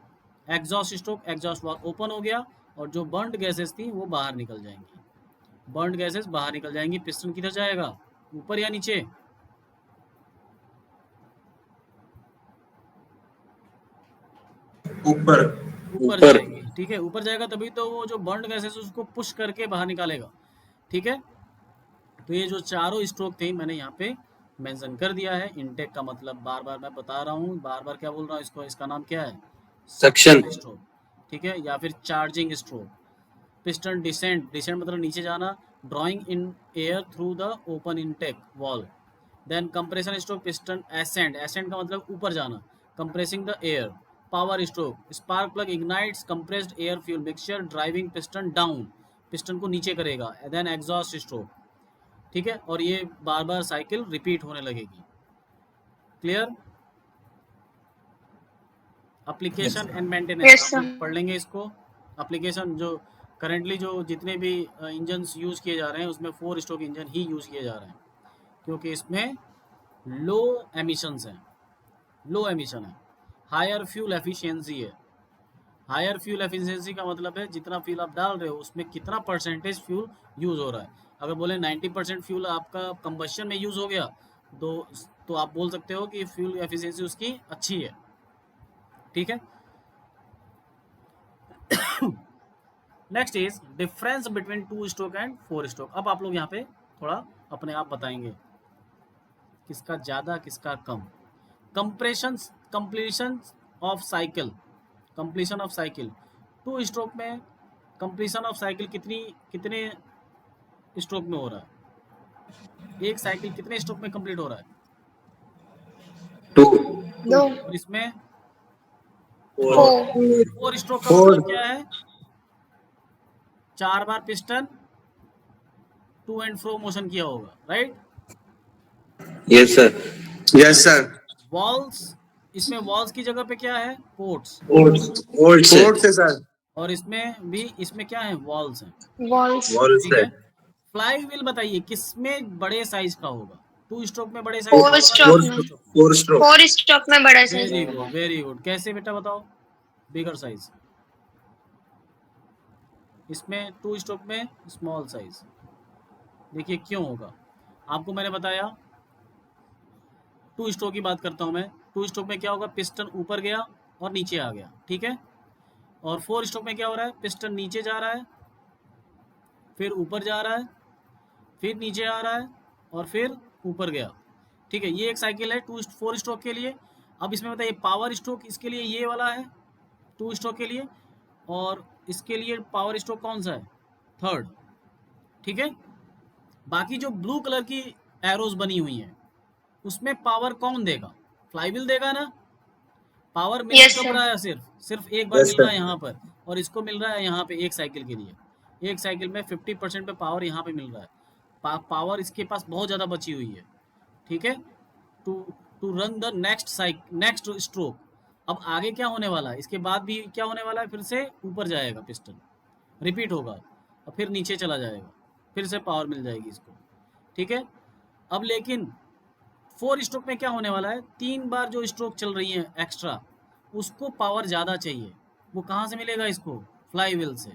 exhaust stroke, exhaust valve open हो गया और जो बर्न्ड गैसेस थी वो बाहर निकल जाएंगी, बर्न्ड गैसेस बाहर निकल जाएंगी। पिस्टन किधर जाएगा, ऊपर या नीचे, ऊपर। ऊपर जाएगी, ठीक है, ऊपर जाएगा तभी तो वो जो बर्न्ड गैसेस उसको पुश करके बाहर निकालेगा, ठीक है। तो ये जो चारों स्ट्रोक थे मैंने यहाँ पे मेंशन कर दिया है। इनटेक का मतलब बार बार मैं बता रहा हूँ, बार बार क्या बोल रहा हूँ, इसको, इसका नाम क्या है, सक्शन स्ट्रोक, ठीक है, या फिर charging stroke. Piston descent, descent मतलब नीचे जाना, drawing in air through the open intake valve. Then compression stroke, piston ascend, ascend का मतलब ऊपर जाना, compressing the air. Power stroke, spark plug ignites compressed air fuel mixture driving piston down, piston को नीचे करेगा। देन एग्जॉस्ट स्ट्रोक, ठीक है, और ये बार बार साइकिल रिपीट होने लगेगी। Clear. Application and maintenance Yes, आप sir. लोग पढ़ लेंगे इसको। एप्लीकेशन जो करंटली जो जितने भी इंजन यूज़ किए जा रहे हैं उसमें 4 स्ट्रोक इंजन ही यूज़ किए जा रहे हैं, क्योंकि इसमें लो एमिशंस हैं, लो एमिशन है, हायर फ्यूल एफिशिएंसी है। हायर फ्यूल एफिशिएंसी का मतलब है जितना फ्यूल आप डाल रहे हो उसमें कितना परसेंटेज फ्यूल यूज़ हो रहा है। अगर बोले 90% फ्यूल आपका कंबशन में यूज़ हो गया तो आप बोल सकते हो कि फ्यूल एफिशिएंसी उसकी अच्छी है, ठीक है। Next is difference between 2 stroke and 4 stroke. अब आप लोग यहाँ पे थोड़ा अपने आप बताएंगे किसका ज़्यादा किसका कम। Compression, completion of cycle, completion of cycle 2 stroke में कंप्लीशन ऑफ साइकिल कितने स्ट्रोक में हो रहा है, एक साइकिल कितने स्ट्रोक में कंप्लीट हो रहा है, 2 2, और इसमें 4. 4 स्ट्रोक का मतलब क्या है, 4 बार piston to and fro motion किया होगा, right. Yes sir. Yes sir. Valves, इसमें वॉल्स की जगह पे क्या है, पोर्ट्स, वोल्ट से सर। और इसमें भी, इसमें क्या है, वॉल्स हैं, Walls. वॉल्ट ठीक से। है। फ्लाई व्हील बताइए किसमें बड़े साइज का होगा, 2 स्ट्रोक में बड़े साइज का 4 होगा, स्ट्रोक में, 4 स्ट्रोक। 4 स्ट्रोक। 4 स्ट्रोक में बड़ा साइज वेरी होगा. Good, very good. कैसे बेटा बताओ, बिगर साइज, इसमें 2 स्ट्रोक में स्मॉल साइज। देखिए क्यों होगा, आपको मैंने बताया। 2 स्ट्रोक की बात करता हूँ मैं, 2 स्ट्रोक में क्या होगा, पिस्टन ऊपर गया और नीचे आ गया, ठीक है। और 4 स्ट्रोक में क्या हो रहा है, पिस्टन नीचे जा रहा है, फिर ऊपर जा रहा है, फिर नीचे आ रहा है और फिर ऊपर गया, ठीक है। ये एक साइकिल है 4 स्ट्रोक के लिए। अब इसमें बताइए पावर स्ट्रोक, इसके लिए ये वाला है 2 स्ट्रोक के लिए, और इसके लिए पावर स्ट्रोक कौन सा है, 3rd, ठीक है। बाकी जो ब्लू कलर की एरोज बनी हुई हैं उसमें पावर कौन देगा, फ्लाईव्हील देगा ना। पावर मिल Yes, कब sir. रहा है, सिर्फ एक बार Yes, मिल sir. रहा है यहाँ पर, और इसको मिल रहा है यहाँ पे एक साइकिल के लिए। एक साइकिल में 50% पे पावर यहाँ पे मिल रहा है, पावर इसके पास बहुत ज़्यादा बची हुई है, ठीक है, to to run the next stroke. अब आगे क्या होने वाला है, इसके बाद भी क्या होने वाला है, फिर से ऊपर जाएगा पिस्टन, रिपीट होगा और फिर नीचे चला जाएगा, फिर से पावर मिल जाएगी इसको, ठीक है। अब लेकिन 4 स्ट्रोक में क्या होने वाला है, 3 बार जो स्ट्रोक चल रही है एक्स्ट्रा, उसको पावर ज़्यादा चाहिए। वो कहाँ से मिलेगा इसको, फ्लाई व्हील से।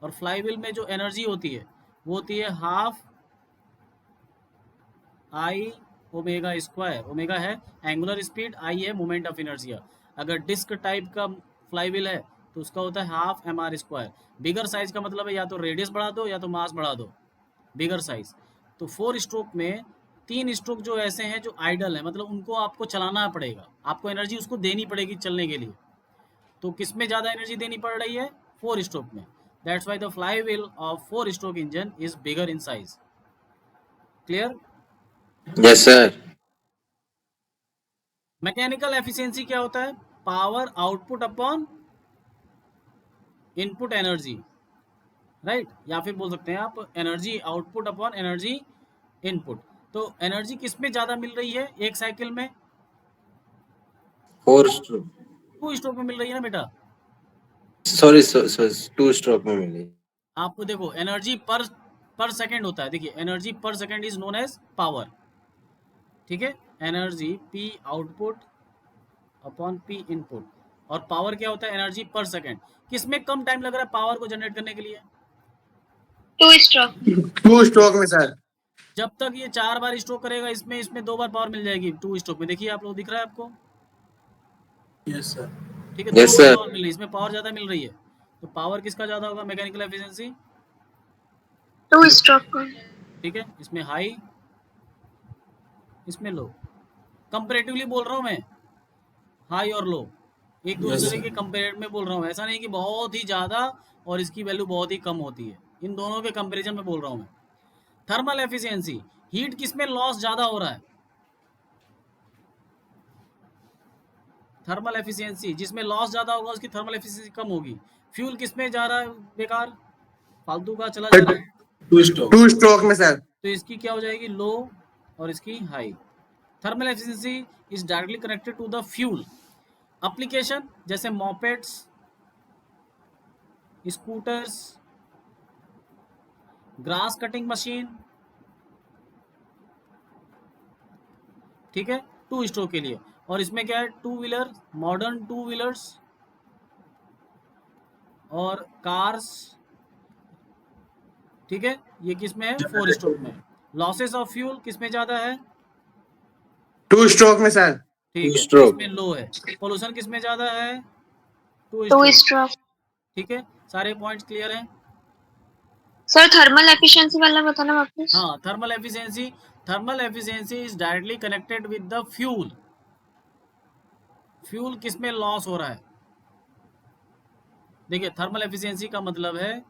और फ्लाई व्हील में जो एनर्जी होती है वो होती है half I omega square. Omega है एंगुलर स्पीड, आई है मोमेंट ऑफ इनर्शिया। अगर डिस्क टाइप का फ्लाई व्हील है तो उसका होता है half M R square. Bigger size का मतलब है या तो रेडियस बढ़ा दो या तो मास बढ़ा दो, बिगर साइज। तो 4 स्ट्रोक में 3 स्ट्रोक जो ऐसे हैं जो आइडल है, मतलब उनको आपको चलाना पड़ेगा, आपको एनर्जी उसको देनी पड़ेगी चलने के लिए। तो किस में ज़्यादा एनर्जी देनी पड़ रही है, 4 स्ट्रोक में। That's why the fly wheel of 4 stroke engine is bigger in size. Clear. Yes sir. Mechanical efficiency क्या होता है, power output upon input energy, right, या फिर बोल सकते हैं आप energy output upon energy input. तो एनर्जी किस में ज्यादा मिल रही है एक साइकिल में? 4 स्ट्रोक, 2 स्ट्रोक में मिल रही है ना बेटा। सॉरी 2 स्ट्रोक में मिली। आपको देखो एनर्जी पर सेकंड होता है, देखिए एनर्जी पर second is known as power, ठीक है, energy P output upon P input, और पावर क्या होता है? एनर्जी पर सेकंड। किसमें कम टाइम लग रहा है पावर को जनरेट करने के लिए? 2 स्ट्रोक। 2 स्ट्रोक में सर। जब तक ये 4 बार स्ट्रोक करेगा इसमें 2 बार पावर मिल जाएगी 2 स्ट्रोक में। देखिए आप लोग, दिख रहा है आपको? Yes sir. ठीक है, Yes, 2 बार sir. पावर मिल रही है, इसमें पावर ज्यादा मिल रही है, तो पावर किसका ज्यादा होगा? मैकेनिकल एफिशिएंसी, 2 स्ट्रोक का। ठीक है, इसमें हाई, इसमें लो। कंपैरेटिवली बोल रहा हूँ मैं, हाई और लो एक दूसरे के कंपेयर में बोल रहा हूँ, ऐसा नहीं कि बहुत ही ज़्यादा और इसकी वैल्यू बहुत ही कम होती है, इन दोनों के कंपैरिजन में बोल रहा हूँ मैं। थर्मल एफिशिएंसी, हीट किसमें लॉस ज़्यादा हो रहा है? थर्मल एफिशिएंसी, जिसमें लॉस ज़्यादा होगा उसकी थर्मल एफिशिएंसी कम होगी। फ्यूल किसमें जा रहा है बेकार, फालतू का चला जा रहा है? 2 स्ट्रोक में सर। तो इसकी क्या हो जाएगी? लो, और इसकी high. Thermal efficiency is directly connected to the fuel. Application जैसे mopeds, scooters, grass cutting machine, ठीक है, 2 स्ट्रोक के लिए। और इसमें क्या है? 2 व्हीलर, मॉडर्न 2 व्हीलर्स और कार्स, ठीक है, ये किस में है? 4 स्ट्रोक में। लॉसेस ऑफ फ्यूल किस में ज्यादा है? 2 स्ट्रोक में सर। ठीक 2 है, स्ट्रोक। इसमें लो है। पोल्यूशन किस में ज्यादा है? 2 2 स्ट्रोक, स्ट्रोक। ठीक है, सारे पॉइंट्स क्लियर हैं? सर थर्मल एफिशिएंसी वाला बताना वापस। हाँ, thermal efficiency is directly connected with the fuel. Fuel किस में लॉस हो रहा है? देखिए थर्मल एफिशिएंसी का मतलब है,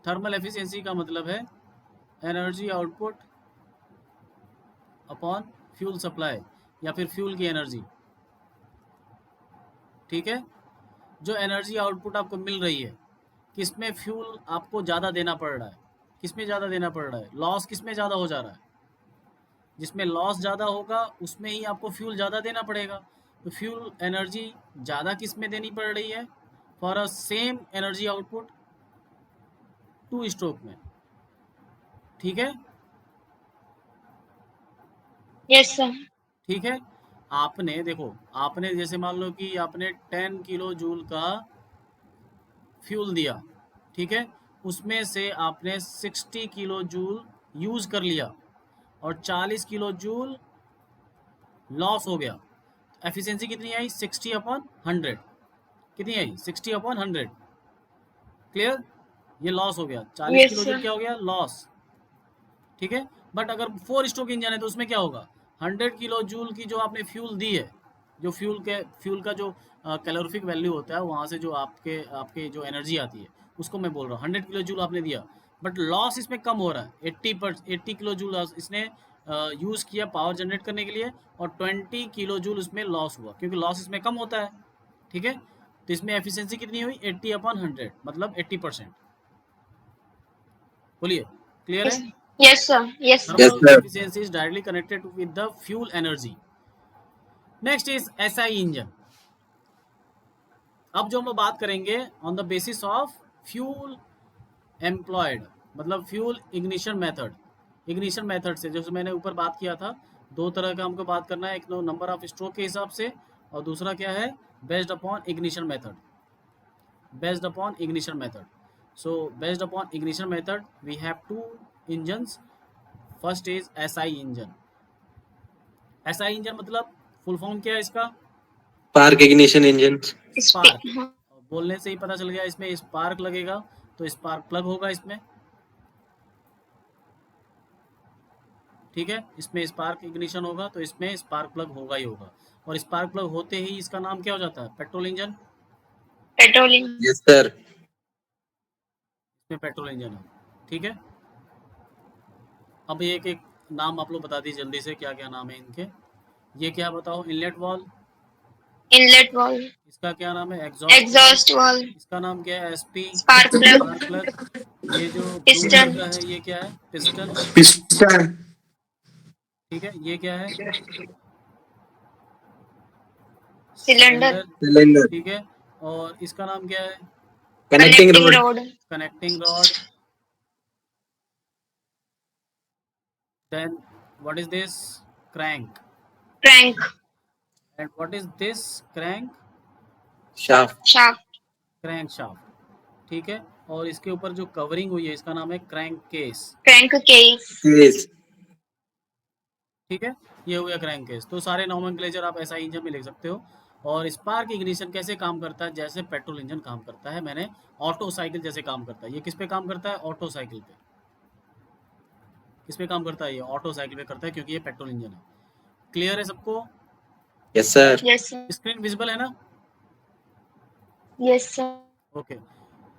थर्मल एफिशिएंसी का मतलब है energy output upon fuel supply, या फिर फ्यूल की एनर्जी, ठीक है। जो एनर्जी आउटपुट आपको मिल रही है, किसमें फ्यूल आपको ज़्यादा देना पड़ रहा है? किसमें ज़्यादा देना पड़ रहा है? लॉस किसमें ज़्यादा हो जा रहा है? जिसमें लॉस ज़्यादा होगा उसमें ही आपको फ्यूल ज़्यादा देना पड़ेगा। तो फ्यूल एनर्जी ज़्यादा किस में देनी पड़ रही है? For a same energy output 2 stroke में, ठीक है। Yes sir. ठीक है, आपने देखो, आपने जैसे मान लो कि आपने 10 किलो जूल का फ्यूल दिया, ठीक है, उसमें से आपने 60 किलो जूल यूज़ कर लिया और 40 किलो जूल लॉस हो गया। एफिशिएंसी कितनी आई? 60/100। कितनी आई? 60/100। क्लियर? ये लॉस हो गया, 40 यस किलो जूल सर। क्या हो गया? लॉस, ठीक है। बट अगर 4 स्ट्रोक इंजन है तो उसमें क्या होगा? 100 किलो जूल की जो आपने फ्यूल दी है, जो फ्यूल का जो कैलोरीफिक वैल्यू होता है वहाँ से जो आपके आपके जो एनर्जी आती है उसको मैं बोल रहा हूँ, 100 किलो जूल आपने दिया, बट लॉस इसमें कम हो रहा है। 80 किलो जूल इसने यूज़ किया पावर जनरेट करने के लिए, और 20 किलो जूल उसमें लॉस हुआ, क्योंकि लॉस इसमें कम होता है, ठीक है। तो इसमें एफिशिएंसी कितनी हुई? 80/100, मतलब 80%। बोलिए, क्लियर है? Yes sir. Yes sir. Yes, Thermal sir. efficiency is directly connected with the fuel energy. Next is SI engine. अब जो हम लोग बात करेंगे on the basis of fuel employed, मतलब fuel ignition method. Ignition method से जैसे मैंने ऊपर बात किया था, 2 तरह का हमको बात करना है, एक तो नंबर ऑफ स्ट्रोक के हिसाब से, और दूसरा क्या है? Based upon ignition method. Based upon ignition method, so based upon ignition method we have 2 engines. First is SI engine. SI engine मतलब फुल फॉर्म क्या है इसका? Spark ignition engines. स्पार्क। बोलने से ही पता चल गया, इसमें स्पार्क लगेगा तो स्पार्क प्लग होगा इसमें, ठीक है। इसमें स्पार्क इग्निशन होगा तो इसमें स्पार्क प्लग होगा ही होगा, और स्पार्क प्लग होते ही इसका नाम क्या हो जाता है? Petrol engine. Patrolling. Yes, sir. इसमें पेट्रोल इंजन है, ठीक है। अब एक एक नाम आप लोग बता दीजिए जल्दी से, क्या क्या नाम है इनके। ये क्या बताओ? Inlet valve. इनलेट वॉल, इसका क्या नाम है? Exhaust valve. एग्जॉस्ट वॉल, इसका नाम क्या है? SP, spark spark plug, plug. ये जो ब्लू कलर पिस्टन, का है ये क्या है? पिस्टन। Piston. ठीक है, ये क्या है? Cylinder, cylinder. Cylinder. ठीक है, और इसका नाम क्या है? Connecting connecting rod. Rod, connecting rod. Then what is this? Crank. Crank, and what is this? Crank. Shaft. Shaft, crank shaft. ठीक है, और इसके ऊपर जो कवरिंग हुई है इसका नाम है crank case. Crank case, Case. ठीक है, ये हो गया क्रैंक केस। तो सारे नॉमेनक्लेचर आप ऐसा इंजन में लिख सकते हो। और स्पार्क इग्निशन कैसे काम करता है? जैसे पेट्रोल इंजन काम करता है, मैंने ऑटो साइकिल जैसे काम करता है। ये किस पे काम करता है? ऑटो साइकिल पे। किस पे काम करता है? ये ऑटो साइकिल पे करता है, क्योंकि ये पेट्रोल इंजन है। क्लियर है सबको? Yes, sir. Yes screen visible है ना? Yes sir, okay.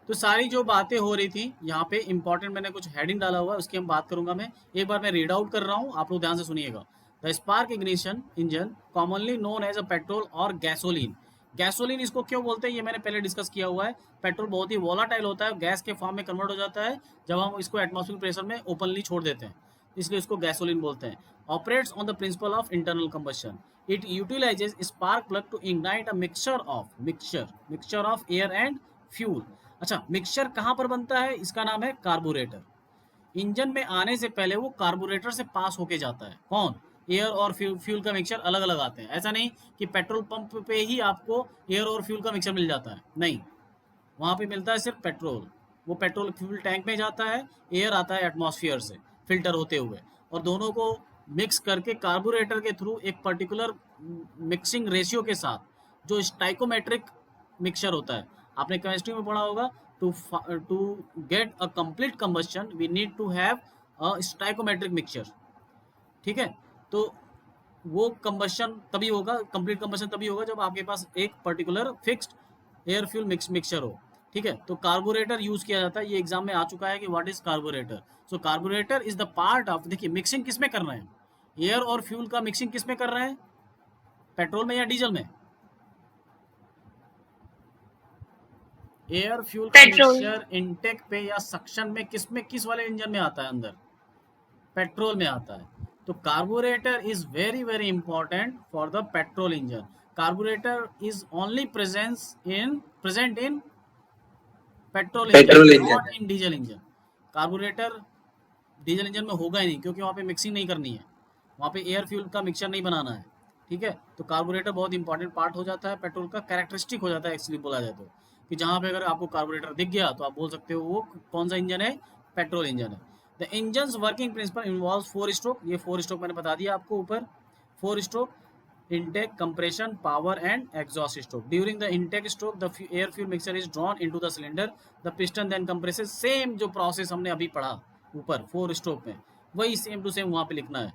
तो सारी जो बातें हो रही थी यहाँ पे इंपॉर्टेंट, मैंने कुछ हेडिंग डाला हुआ है, उसकी हम बात करूंगा मैं। एक बार मैं रीड आउट कर रहा हूँ, आप लोग ध्यान से सुनिएगा। The spark ignition engine commonly known as a petrol और गैसोलीन। गैसोलीन इसको क्यों बोलते हैं ये मैंने पहले डिस्कस किया हुआ है। पेट्रोल बहुत ही वोलाटाइल होता है, गैस के फॉर्म में कन्वर्ट हो जाता है जब हम इसको एटमॉस्फेरिक प्रेशर में ओपनली छोड़ देते हैं, इसलिए इसको गैसोलीन बोलते हैं। Operates on the principle of internal combustion. It utilises spark plug to ignite a mixture of air and fuel. अच्छा, मिक्सचर कहाँ पर बनता है? इसका नाम है कार्बोरेटर। इंजन में आने से पहले वो कार्बोरेटर से पास होके जाता है। कौन? एयर और फ्यूल का मिक्सचर अलग अलग आते हैं। ऐसा नहीं कि पेट्रोल पंप पे ही आपको एयर और फ्यूल का मिक्सचर मिल जाता है, नहीं। वहाँ पे मिलता है सिर्फ पेट्रोल। वो पेट्रोल फ्यूल टैंक में जाता है, एयर आता है एटमॉस्फेयर से फिल्टर होते हुए, और दोनों को मिक्स करके कार्बोरेटर के थ्रू एक पर्टिकुलर मिक्सिंग रेशियो के साथ, जो स्टाइकोमेट्रिक मिक्सचर होता है, आपने केमिस्ट्री में पढ़ा होगा। To get a complete combustion we need to have a stoichiometric mixture. ठीक है, तो वो कंबस्शन तभी होगा, कंप्लीट कंबस्शन तभी होगा जब आपके पास एक particular fixed air fuel mixture हो। ठीक है, तो कार्बोरेटर यूज किया जाता है। ये एग्जाम में आ चुका है कि what is carburettor. So carburettor is the part of, देखिए मिक्सिंग किस में कर रहे हैं? एयर और फ्यूल का मिक्सिंग किस में कर रहे हैं? पेट्रोल में या डीजल में? एयर फ्यूल का पेट्रोल, मिक्सचर इनटेक पे या सक्शन में, किस वाले इंजन में आता है? अंदर पेट्रोल में आता है। तो carburettor is very very important for the petrol engine. Carburettor is only present in petrol engine, Petrol engine. Not in diesel engine. Carburettor diesel engine में होगा ही नहीं, क्योंकि वहाँ पे मिक्सिंग नहीं करनी है, वहाँ पे एयर फ्यूल का मिक्सचर नहीं बनाना है। ठीक है, तो कार्बोरेटर बहुत इंपॉर्टेंट पार्ट हो जाता है, पेट्रोल का कैरेक्टरिस्टिक हो जाता है एक्चुअली बोला जाए तो। कि जहाँ पे अगर आपको कार्बोरेटर दिख गया तो आप बोल सकते हो वो कौन सा इंजन है? पेट्रोल इंजन है। The engine working principle involve 4 stroke. ये 4 स्ट्रोक मैंने बता दिया आपको ऊपर। 4 stroke: intake, compression, power and exhaust stroke. During the intake stroke the air fuel mixture is drawn into the cylinder. The piston then compresses. Same जो प्रोसेस हमने अभी पढ़ा ऊपर 4 स्ट्रोक में, वही सेम टू सेम वहाँ पे लिखना है।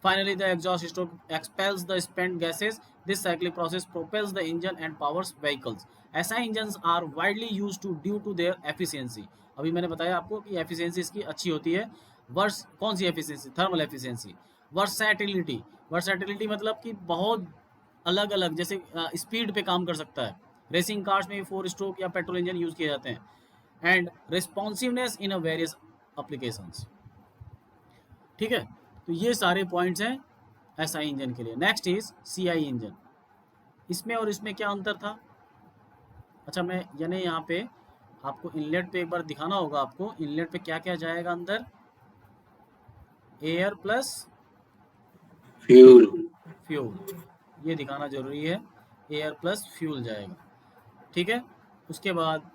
Finally, the exhaust stroke expels the spent gases. This cyclic process propels the engine and powers vehicles. SI engines are widely used to due to their efficiency. अभी मैंने बताया आपको कि एफिशिएंसी इसकी अच्छी होती है। वर्स कौन सी efficiency? Thermal efficiency. Versatility, versatility मतलब कि बहुत अलग अलग, जैसे स्पीड पे काम कर सकता है। रेसिंग कार्स में 4 स्ट्रोक या पेट्रोल इंजन यूज किए जाते हैं। And responsiveness in a various applications. ठीक है, तो ये सारे पॉइंट्स हैं एसआई इंजन के लिए। Next is CI engine. इसमें और इसमें क्या अंतर था? अच्छा, मैं यानी यहाँ पे आपको इनलेट पे एक बार दिखाना होगा। आपको इनलेट पे क्या क्या जाएगा अंदर? Air plus Fuel. फ्यूल, ये दिखाना जरूरी है। एयर प्लस फ्यूल जाएगा। ठीक है, उसके बाद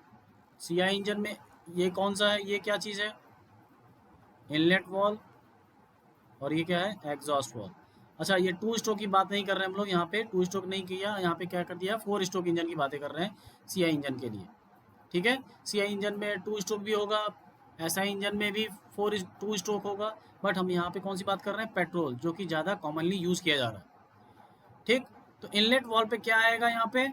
सीआई इंजन में ये कौन सा है? ये क्या चीज़ है? इनलेट वॉल, और ये क्या है? Exhaust valve. अच्छा, ये 2 स्ट्रोक की बात नहीं कर रहे हैं हम लोग, यहाँ पे 2 स्ट्रोक नहीं किया, यहाँ पे क्या कर दिया? 4 स्ट्रोक इंजन की बातें कर रहे हैं सीआई इंजन के लिए। ठीक है, सीआई इंजन में 2 स्ट्रोक भी होगा, एसआई इंजन में भी 2 स्ट्रोक होगा, बट हम यहाँ पे कौन सी बात कर रहे हैं? पेट्रोल, जो कि ज़्यादा कॉमनली यूज़ किया जा रहा है। ठीक, तो इनलेट वॉल पे क्या आएगा यहाँ पे?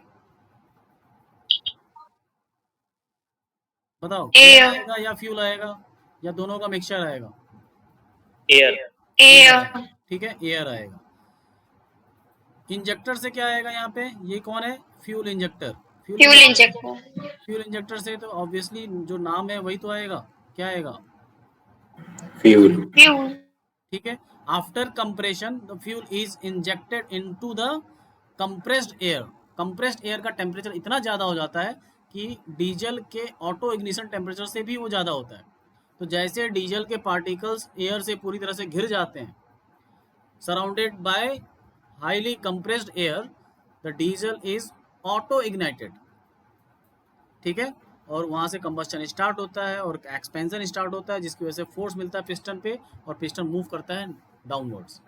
बताओ, एयर एयर, आएगा या फ्यूल आएगा या दोनों का मिक्सचर आएगा? Air. एयर एयर, आएगा। ठीक है, एयर आएगा। इंजेक्टर से क्या आएगा यहाँ पे, ये कौन है, fuel injector. Fuel injector. Fuel injector से तो ऑब्वियसली जो नाम है वही तो आएगा, क्या आएगा, Fuel. फ्यूल। ठीक है। After compression the fuel is injected into the compressed air. Compressed air का टेम्परेचर इतना ज़्यादा हो जाता है कि डीजल के ऑटो इग्निशन टेम्परेचर से भी वो ज़्यादा होता है। तो जैसे डीजल के पार्टिकल्स एयर से पूरी तरह से घिर जाते हैं, surrounded by highly compressed air, the diesel is auto ignited, ठीक है। और वहाँ से कंबस्शन स्टार्ट होता है और एक्सपेंशन स्टार्ट होता है, जिसकी वजह से फोर्स मिलता है पिस्टन पे और पिस्टन मूव करता है डाउनवर्ड्स,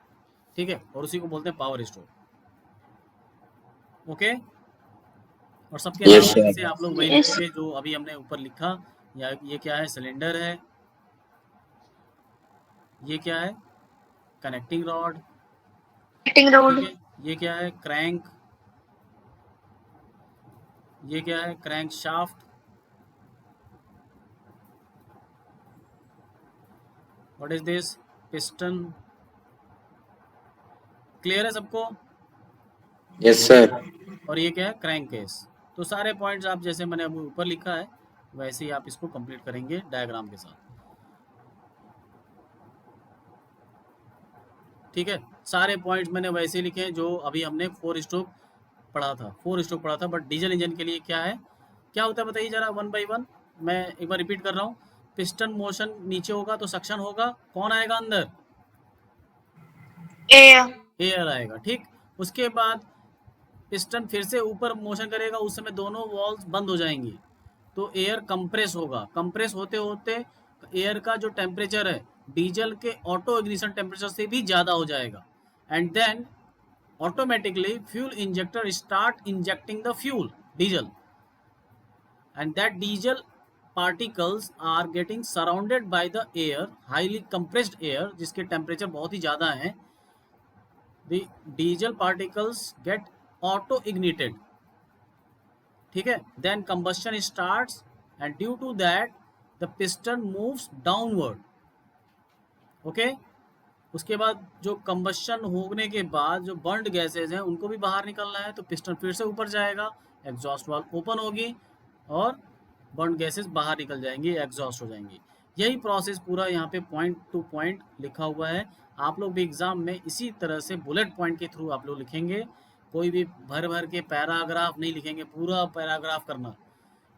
ठीक है। और उसी को बोलते हैं पावर स्ट्रोक, ओके। और सबके Yes, नाम sir. से आप लोग वही Yes. लिखोगे जो अभी हमने ऊपर लिखा। या ये क्या है, सिलेंडर है, ये क्या है, कनेक्टिंग रॉड, कनेक्टिंग रोड। ठीक है। ये क्या है, क्रैंक, ये क्या है, crank shaft, what is this, piston. Clear है सबको। Yes, sir. और ये क्या है, क्रैंक केस। तो सारे पॉइंट्स आप जैसे मैंने अभी ऊपर लिखा है वैसे ही आप इसको कंप्लीट करेंगे डायग्राम के साथ, ठीक है। सारे पॉइंट्स मैंने वैसे ही लिखे हैं जो अभी हमने 4 स्ट्रोक पढ़ा था, 4 स्ट्रोक पढ़ा था। बट डीजल इंजन के लिए क्या है, क्या होता है बताइए जरा, वन बाई वन। मैं एक बार रिपीट कर रहा हूँ। पिस्टन मोशन नीचे होगा तो सक्शन होगा, कौन आएगा अंदर, एयर। एयर आएगा, ठीक। उसके बाद पिस्टन फिर से ऊपर मोशन करेगा, उस समय दोनों वॉल्स बंद हो जाएंगी तो एयर कंप्रेस होगा। कंप्रेस होते होते एयर का जो टेम्परेचर है डीजल के ऑटो इग्निशन टेम्परेचर से भी ज़्यादा हो जाएगा। And then automatically fuel injector start injecting the fuel diesel, and that diesel particles are getting surrounded by the air, highly compressed air जिसके टेम्परेचर बहुत ही ज़्यादा हैं। the diesel particles get auto ignited, ठीक है। then combustion starts and due to that the piston moves downward, okay. उसके बाद जो कंबशन होने के बाद जो बर्न्ड गैसेज हैं उनको भी बाहर निकलना है तो पिस्टन फिर से ऊपर जाएगा, एग्जॉस्ट वाल्व ओपन होगी और बर्न्ड गैसेज बाहर निकल जाएंगी, एग्जॉस्ट हो जाएंगी। यही प्रोसेस पूरा यहाँ पे पॉइंट टू पॉइंट लिखा हुआ है। आप लोग भी एग्जाम में इसी तरह से बुलेट पॉइंट के थ्रू आप लोग लिखेंगे, कोई भी भर भर के पैराग्राफ नहीं लिखेंगे। पूरा पैराग्राफ करना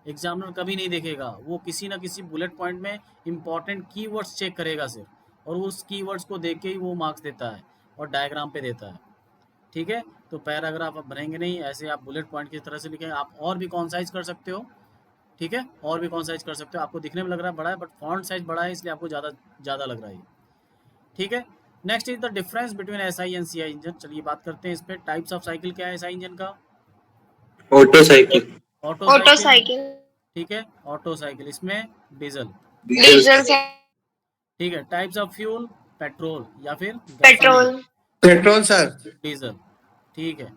एग्जामिनर कभी नहीं देखेगा, वो किसी ना किसी बुलेट पॉइंट में इंपॉर्टेंट कीवर्ड्स चेक करेगा सिर्फ, और उस कीवर्ड्स को देख के ही वो मार्क्स देता है और डायग्राम पे देता है, ठीक है। तो पैराग्राफ आप भरेंगे नहीं, ऐसे आप बुलेट पॉइंट की तरह से लिखेंगे। आप और भी कॉन्साइज कर सकते हो, ठीक है, और भी कॉन्साइज कर सकते हो। आपको दिखने में लग रहा है बड़ा है बट फॉन्ट साइज बड़ा है इसलिए आपको ज़्यादा लग रहा है, ठीक है। Next is the difference between SI and CI engine. चलिए बात करते हैं इस पर। टाइप्स ऑफ साइकिल क्या है एसआई इंजन का, Auto cycle. Auto cycle, cycle. ठीक है, ऑटो साइकिल, इसमें डीजल, डीजल। ठीक है। टाइप्स ऑफ फ्यूल, पेट्रोल या फिर पेट्रोल। Petrol sir. डीजल, ठीक है।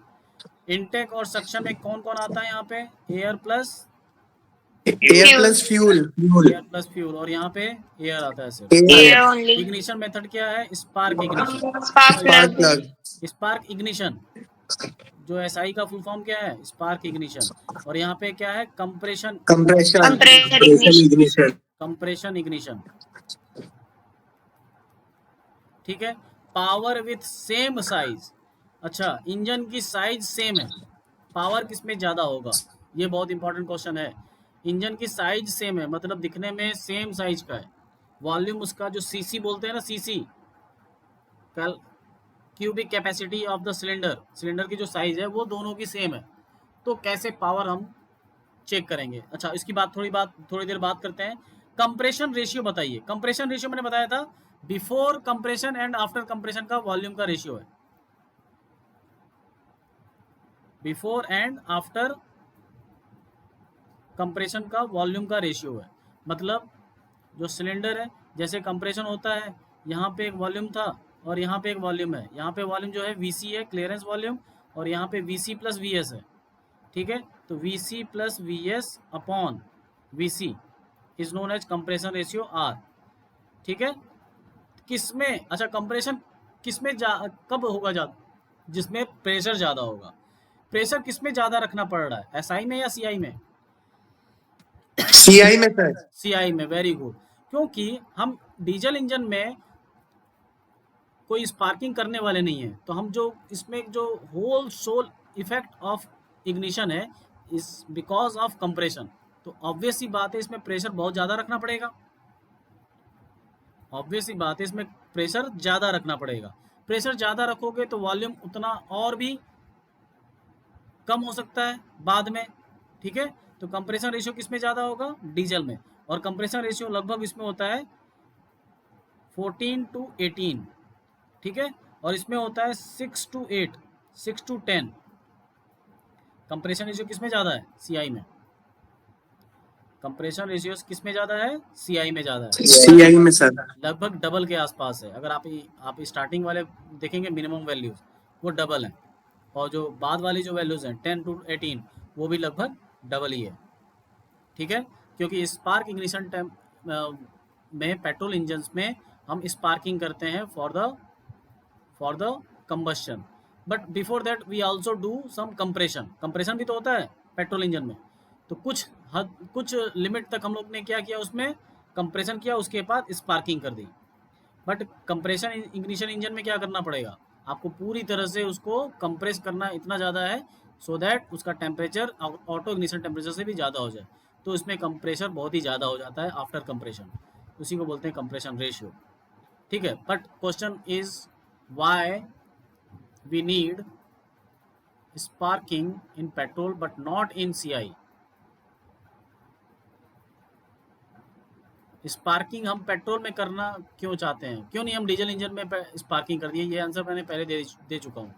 इनटेक और सक्शन में कौन कौन आता है यहाँ पे, air plus fuel. Air plus fuel, और यहाँ पे एयर आता है सिर्फ। Air only. इग्निशन मेथड क्या है, spark ignition, spark plug. Spark ignition. जो एसआई का फुल फॉर्म क्या है, स्पार्क इग्निशन। और यहाँ पे क्या है, कंप्रेशन इग्निशन। कंप्रेशन इग्निशन, ठीक है। पावर विथ सेम साइज, अच्छा इंजन की साइज सेम है, पावर किस में ज़्यादा होगा, ये बहुत इंपॉर्टेंट क्वेश्चन है। इंजन की साइज सेम है मतलब दिखने में सेम साइज का है, वॉल्यूम उसका जो सीसी बोलते हैं ना, CC cubic capacity of the cylinder, cylinder की जो साइज है वो दोनों की सेम है, तो कैसे पावर हम चेक करेंगे। अच्छा इसकी थोड़ी देर बात करते हैं। कंप्रेशन रेशियो बताइए। कंप्रेशन रेशियो मैंने बताया था before compression and after compression का वॉल्यूम का रेशियो है, बिफोर एंड आफ्टर कंप्रेशन का वॉल्यूम का रेशियो है। मतलब जो सिलेंडर है, जैसे कंप्रेशन होता है यहाँ पे एक वॉल्यूम था और यहाँ पे एक वॉल्यूम है, यहाँ पे वॉल्यूम जो है वीसी है, क्लियरेंस वॉल्यूम, और यहाँ पे वीसी प्लस वीएस है, ठीक है। तो VC plus VS upon VC is known as compression ratio R, ठीक है। किसमें, अच्छा कंप्रेशन किसमें कब होगा जिसमें प्रेशर ज़्यादा होगा। प्रेशर किस में ज़्यादा रखना पड़ रहा है, एसआई में या सीआई में? सीआई में सर। सीआई में, वेरी गुड। क्योंकि हम डीजल इंजन में कोई स्पार्किंग करने वाले नहीं है, तो हम जो इसमें जो whole sole effect of ignition है इस बिकॉज ऑफ कंप्रेशन। तो ऑब्वियस सी बात है इसमें प्रेशर बहुत ज़्यादा रखना पड़ेगा, ऑब्वियस सी बात है इसमें प्रेशर ज़्यादा रखना पड़ेगा। प्रेशर ज़्यादा रखोगे तो वॉल्यूम उतना और भी कम हो सकता है बाद में, ठीक है। तो कंप्रेशन रेशियो किस में ज़्यादा होगा, डीजल में, और कंप्रेशन रेशियो लगभग इसमें होता है 14 to 18, ठीक है। और इसमें होता है 6 to 8, 6 to 10। कंप्रेशन रेशियो किस में ज़्यादा है, सीआई में। कंप्रेशन रेशियो किस में ज़्यादा है, सीआई में ज़्यादा है, सीआई में सर। लगभग डबल के आसपास है। अगर आप स्टार्टिंग वाले देखेंगे मिनिमम वैल्यूज वो डबल है, और जो बाद वाली जो वैल्यूज हैं 10 to 18 वो भी लगभग डबल ही है, ठीक है। क्योंकि स्पार्क इग्निशन में पेट्रोल इंजन्स में हम स्पार्किंग करते हैं for the combustion, but before that we also do some compression भी तो होता है पेट्रोल इंजन में। तो कुछ लिमिट तक हम लोग ने क्या किया, उसमें कंप्रेशन किया, उसके बाद स्पार्किंग कर दी। बट कंप्रेशन इग्निशन इंजन में क्या करना पड़ेगा, आपको पूरी तरह से उसको कंप्रेस करना इतना ज़्यादा है सो दैट उसका टेम्परेचर ऑटो इग्निशन टेम्परेचर से भी ज़्यादा हो जाए। तो इसमें कंप्रेशर बहुत ही ज़्यादा हो जाता है आफ्टर कंप्रेशन, उसी को बोलते हैं कंप्रेशन रेशियो, ठीक है। But question is why we need sparking in petrol but not in CI. Sparking हम पेट्रोल में करना क्यों चाहते हैं, क्यों नहीं हम डीजल इंजन में स्पार्किंग कर दिए, ये आंसर मैंने पहले दे चुका हूँ।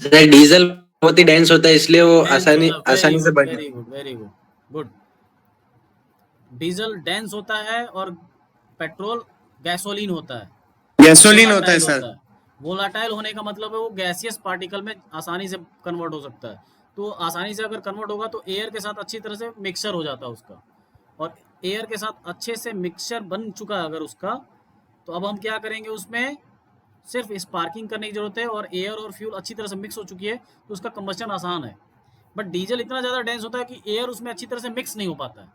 डीजल बहुत ही डेंस होता है इसलिए वो आसानी से बढ़ very good good. Diesel dense होता है और पेट्रोल गैसोलीन होता है, गैसोलीन होता है सर। वोलाटाइल होने का मतलब है वो गैसियस पार्टिकल में आसानी से कन्वर्ट हो सकता है। तो आसानी से अगर कन्वर्ट होगा तो एयर के साथ अच्छी तरह से मिक्सचर हो जाता है उसका, और एयर के साथ अच्छे से मिक्सचर बन चुका है अगर उसका, तो अब हम क्या करेंगे, उसमें सिर्फ स्पार्किंग करने की जरूरत है, और एयर और फ्यूल अच्छी तरह से मिक्स हो चुकी है तो उसका कंबस्शन आसान है। बट डीजल इतना ज़्यादा डेंस होता है कि एयर उसमें अच्छी तरह से मिक्स नहीं हो पाता है,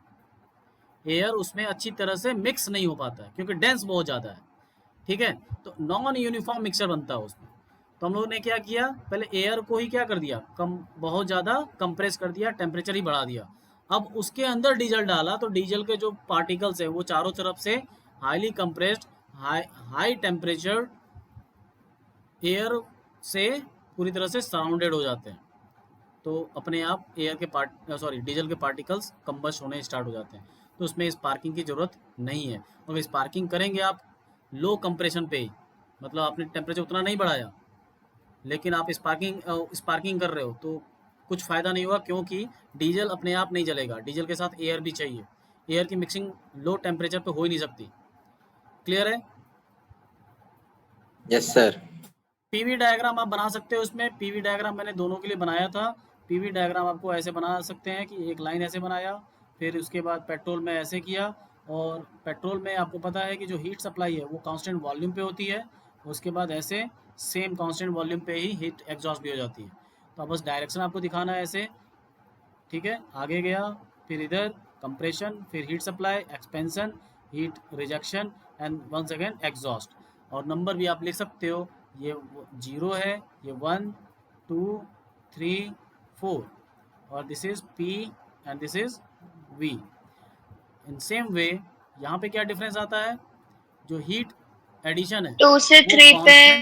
एयर उसमें अच्छी तरह से मिक्स नहीं हो पाता है क्योंकि डेंस बहुत ज़्यादा है, ठीक है। तो नॉन यूनिफॉर्म मिक्सचर बनता है उसमें। तो हम लोगों ने क्या किया, पहले एयर को ही क्या कर दिया, बहुत ज़्यादा कंप्रेस कर दिया, टेम्परेचर ही बढ़ा दिया। अब उसके अंदर डीजल डाला तो डीजल के जो पार्टिकल्स है वो चारों तरफ से highly compressed high temperature air से पूरी तरह से सराउंडेड हो जाते हैं। तो अपने आप एयर के डीजल के पार्टिकल्स कंबस्ट होने स्टार्ट हो जाते हैं। तो उसमें स्पार्किंग की ज़रूरत नहीं है। अगर स्पार्किंग करेंगे आप लो कंप्रेशन पे ही, मतलब आपने टेम्परेचर उतना नहीं बढ़ाया लेकिन आप स्पार्किंग कर रहे हो तो कुछ फ़ायदा नहीं होगा, क्योंकि डीजल अपने आप नहीं जलेगा, डीजल के साथ एयर भी चाहिए। एयर की मिक्सिंग लो टेम्परेचर पे हो ही नहीं सकती। क्लियर है? Yes sir. पीवी डायग्राम आप बना सकते हो, उसमें पीवी डायग्राम मैंने दोनों के लिए बनाया था। पीवी डायग्राम आपको ऐसे बना सकते हैं कि एक लाइन ऐसे बनाया, फिर उसके बाद पेट्रोल में ऐसे किया, और पेट्रोल में आपको पता है कि जो हीट सप्लाई है वो कांस्टेंट वॉल्यूम पे होती है, उसके बाद ऐसे सेम कांस्टेंट वॉल्यूम पे ही हीट एग्जॉस्ट भी हो जाती है। तो बस डायरेक्शन आपको दिखाना है ऐसे, ठीक है। आगे गया, फिर इधर कंप्रेशन, फिर heat supply, expansion, heat rejection and once again exhaust. और नंबर भी आप लिख सकते हो, ये 0 है, ये 1 2 3 4, और this is P and this is V। In same way यहाँ पे क्या डिफरेंस आता है, जो हीट एडिशन है 2 से 3 पे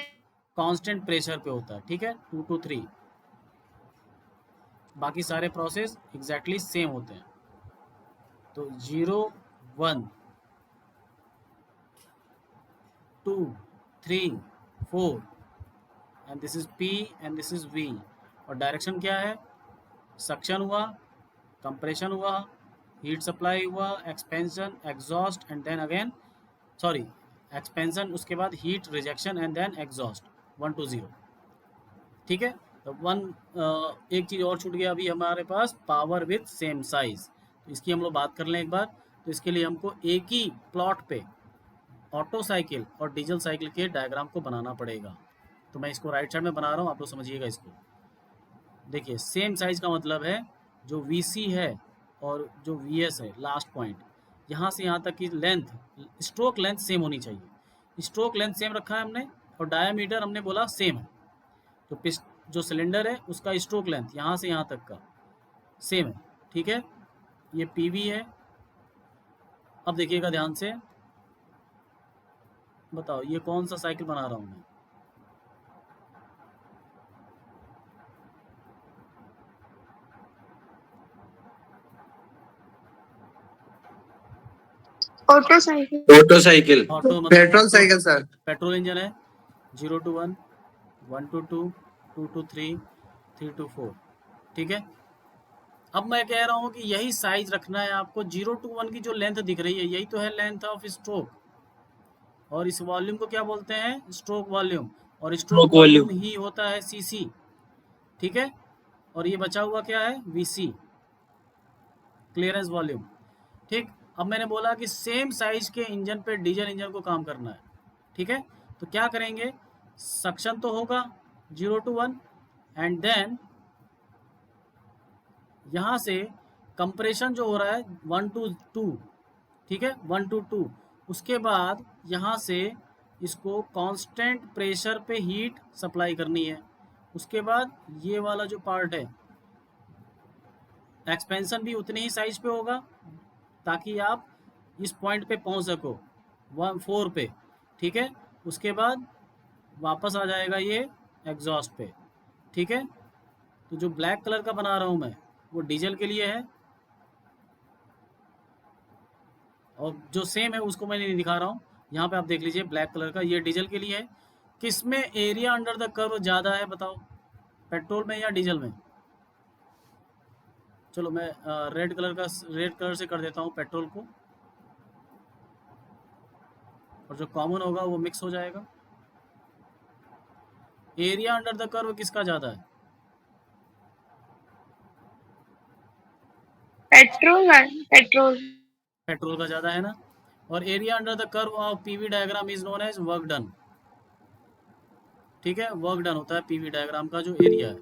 कांस्टेंट प्रेशर पे होता है, ठीक है, 2 to 3। बाकी सारे प्रोसेस एग्जैक्टली सेम होते हैं। तो 0 1 2 3 4 and this is P and this is V। और डायरेक्शन क्या है, सक्शन हुआ, कंप्रेशन हुआ, हीट सप्लाई हुआ, expansion, exhaust and then again expansion, उसके बाद heat rejection and then exhaust, 1 to 0, ठीक है। तो एक चीज़ और छूट गया अभी हमारे पास, पावर विथ सेम साइज। तो इसकी हम लोग बात कर लें एक बार। तो इसके लिए हमको एक ही प्लॉट पे ऑटो साइकिल और डीजल साइकिल के डायग्राम को बनाना पड़ेगा। तो मैं इसको राइट साइड में बना रहा हूँ, आप लोग समझिएगा इसको। देखिए सेम साइज का मतलब है जो VC है और जो VS है लास्ट पॉइंट, यहाँ से यहाँ तक की लेंथ, स्ट्रोक लेंथ सेम होनी चाहिए। स्ट्रोक लेंथ सेम रखा है हमने और डायामीटर हमने बोला सेम है। जो सिलेंडर है उसका स्ट्रोक लेंथ यहाँ से यहाँ तक का सेम है, ठीक है। ये PV है। अब देखिएगा ध्यान से, बताओ ये कौन सा साइकिल बना रहा हूँ मैं? Auto cycle. मोटरसाइकिल। ऑटो मतलब petrol cycle sir. Petrol engine है। 0 to 1, 1 to 2, 2 to 3, 3 to 4, ठीक है। अब मैं कह रहा हूँ कि यही साइज रखना है आपको। 0 to 1 की जो लेंथ दिख रही है यही तो है लेंथ ऑफ स्ट्रोक, और इस वॉल्यूम को क्या बोलते हैं? स्ट्रोक वॉल्यूम, और स्ट्रोक Stroke वॉल्यूम volume। ही होता है CC, ठीक है। और ये बचा हुआ क्या है? VC, क्लियरेंस वॉल्यूम, ठीक। अब मैंने बोला कि सेम साइज के इंजन पे डीजल इंजन को काम करना है, ठीक है। तो क्या करेंगे? सक्शन तो होगा 0 to 1, एंड देन यहाँ से कंप्रेशन जो हो रहा है 1 to 2, ठीक है, 1 to 2। उसके बाद यहाँ से इसको कांस्टेंट प्रेशर पे हीट सप्लाई करनी है। उसके बाद ये वाला जो पार्ट है, एक्सपेंशन भी उतने ही साइज पे होगा ताकि आप इस पॉइंट पे पहुँच सको 4 पे, ठीक है। उसके बाद वापस आ जाएगा ये एग्जॉस्ट पे, ठीक है। तो जो ब्लैक कलर का बना रहा हूँ मैं वो डीजल के लिए है, और जो सेम है उसको मैं नहीं दिखा रहा हूँ। यहाँ पे आप देख लीजिए ब्लैक कलर का, ये डीजल के लिए है। किसमें एरिया अंडर द कर्व ज़्यादा है बताओ, पेट्रोल में या डीजल में? चलो मैं रेड कलर से कर देता हूँ पेट्रोल को, और जो कॉमन होगा वो मिक्स हो जाएगा। एरिया अंडर द कर्व किसका ज़्यादा है? पेट्रोल। पेट्रोल। पेट्रोल का ज़्यादा है ना। और area under the curve of PV diagram is known as work done, ठीक है। वर्क डन होता है PV डायग्राम का जो एरिया है,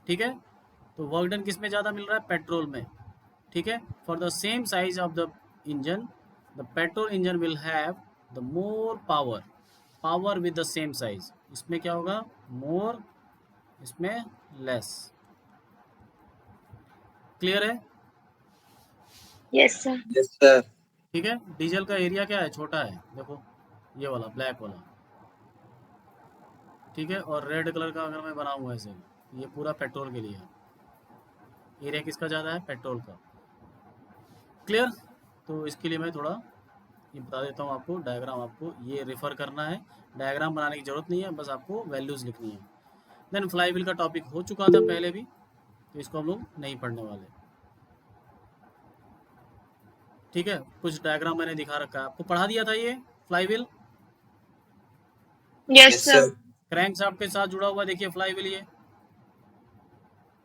ठीक है। तो वर्क डन किस में ज़्यादा मिल रहा है? पेट्रोल में, ठीक है। For the same size of the engine, the petrol engine will have the more power with the same size. इसमें क्या होगा? मोर, इसमें लेस। क्लियर है? Yes sir. Yes sir। ठीक है। डीजल का एरिया क्या है? छोटा है, देखो ये वाला ब्लैक वाला, ठीक है। और रेड कलर का अगर मैं बनाऊँ ऐसे, ये पूरा पेट्रोल के लिए है। एरिया किसका ज़्यादा है? पेट्रोल का। क्लियर? तो इसके लिए मैं थोड़ा ये बता देता हूँ आपको, डायग्राम आपको ये रेफर करना है, डायग्राम बनाने की ज़रूरत नहीं है, बस आपको वैल्यूज़ लिखनी है। देन फ्लाईव्हील का टॉपिक हो चुका था पहले भी, तो इसको हम लोग नहीं पढ़ने वाले, ठीक है। कुछ डायग्राम मैंने दिखा रखा है, आपको पढ़ा दिया था ये flywheel. Yes Yes sir. sir। Crank shaft के साथ जुड़ा हुआ देखिए फ्लाईव्हील ये,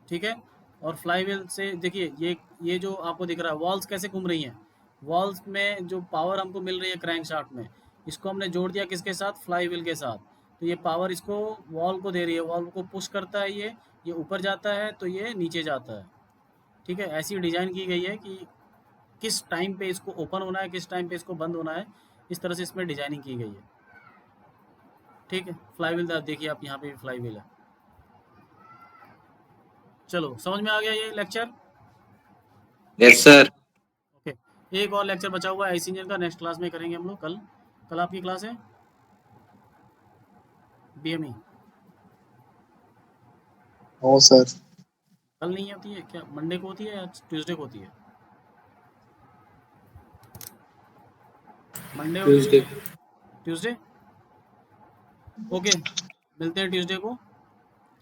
ठीक है। और फ्लाईव्हील से देखिए ये जो आपको दिख रहा है वॉल्स कैसे घूम रही हैं, वॉल्स में जो पावर हमको मिल रही है क्रैंक शाफ्ट में, इसको हमने जोड़ दिया किसके साथ? फ्लाईव्हील के साथ। तो ये पावर इसको वॉल को दे रही है, वॉल को पुश करता है, ये ऊपर जाता है तो ये नीचे जाता है, ठीक है। ऐसी डिज़ाइन की गई है कि किस टाइम पे इसको ओपन होना है, किस टाइम पे इसको बंद होना है, इस तरह से इसमें डिजाइनिंग की गई है, ठीक है। फ्लाईव्हील देखिए आप, यहाँ पे भी फ्लाईव्हील है। चलो समझ में आ गया ये लेक्चर? Yes sir। ओके। एक और लेक्चर बचा हुआ है आईसी इंजन का, नेक्स्ट क्लास में करेंगे हम लोग। कल आपकी क्लास है BME? हाँ सर। कल नहीं होती है क्या? मंडे को होती है या ट्यूसडे को होती है? मंडे और Tuesday। ट्यूसडे। ओके, मिलते हैं ट्यूसडे को।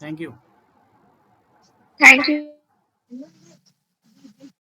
Thank you. Thank you.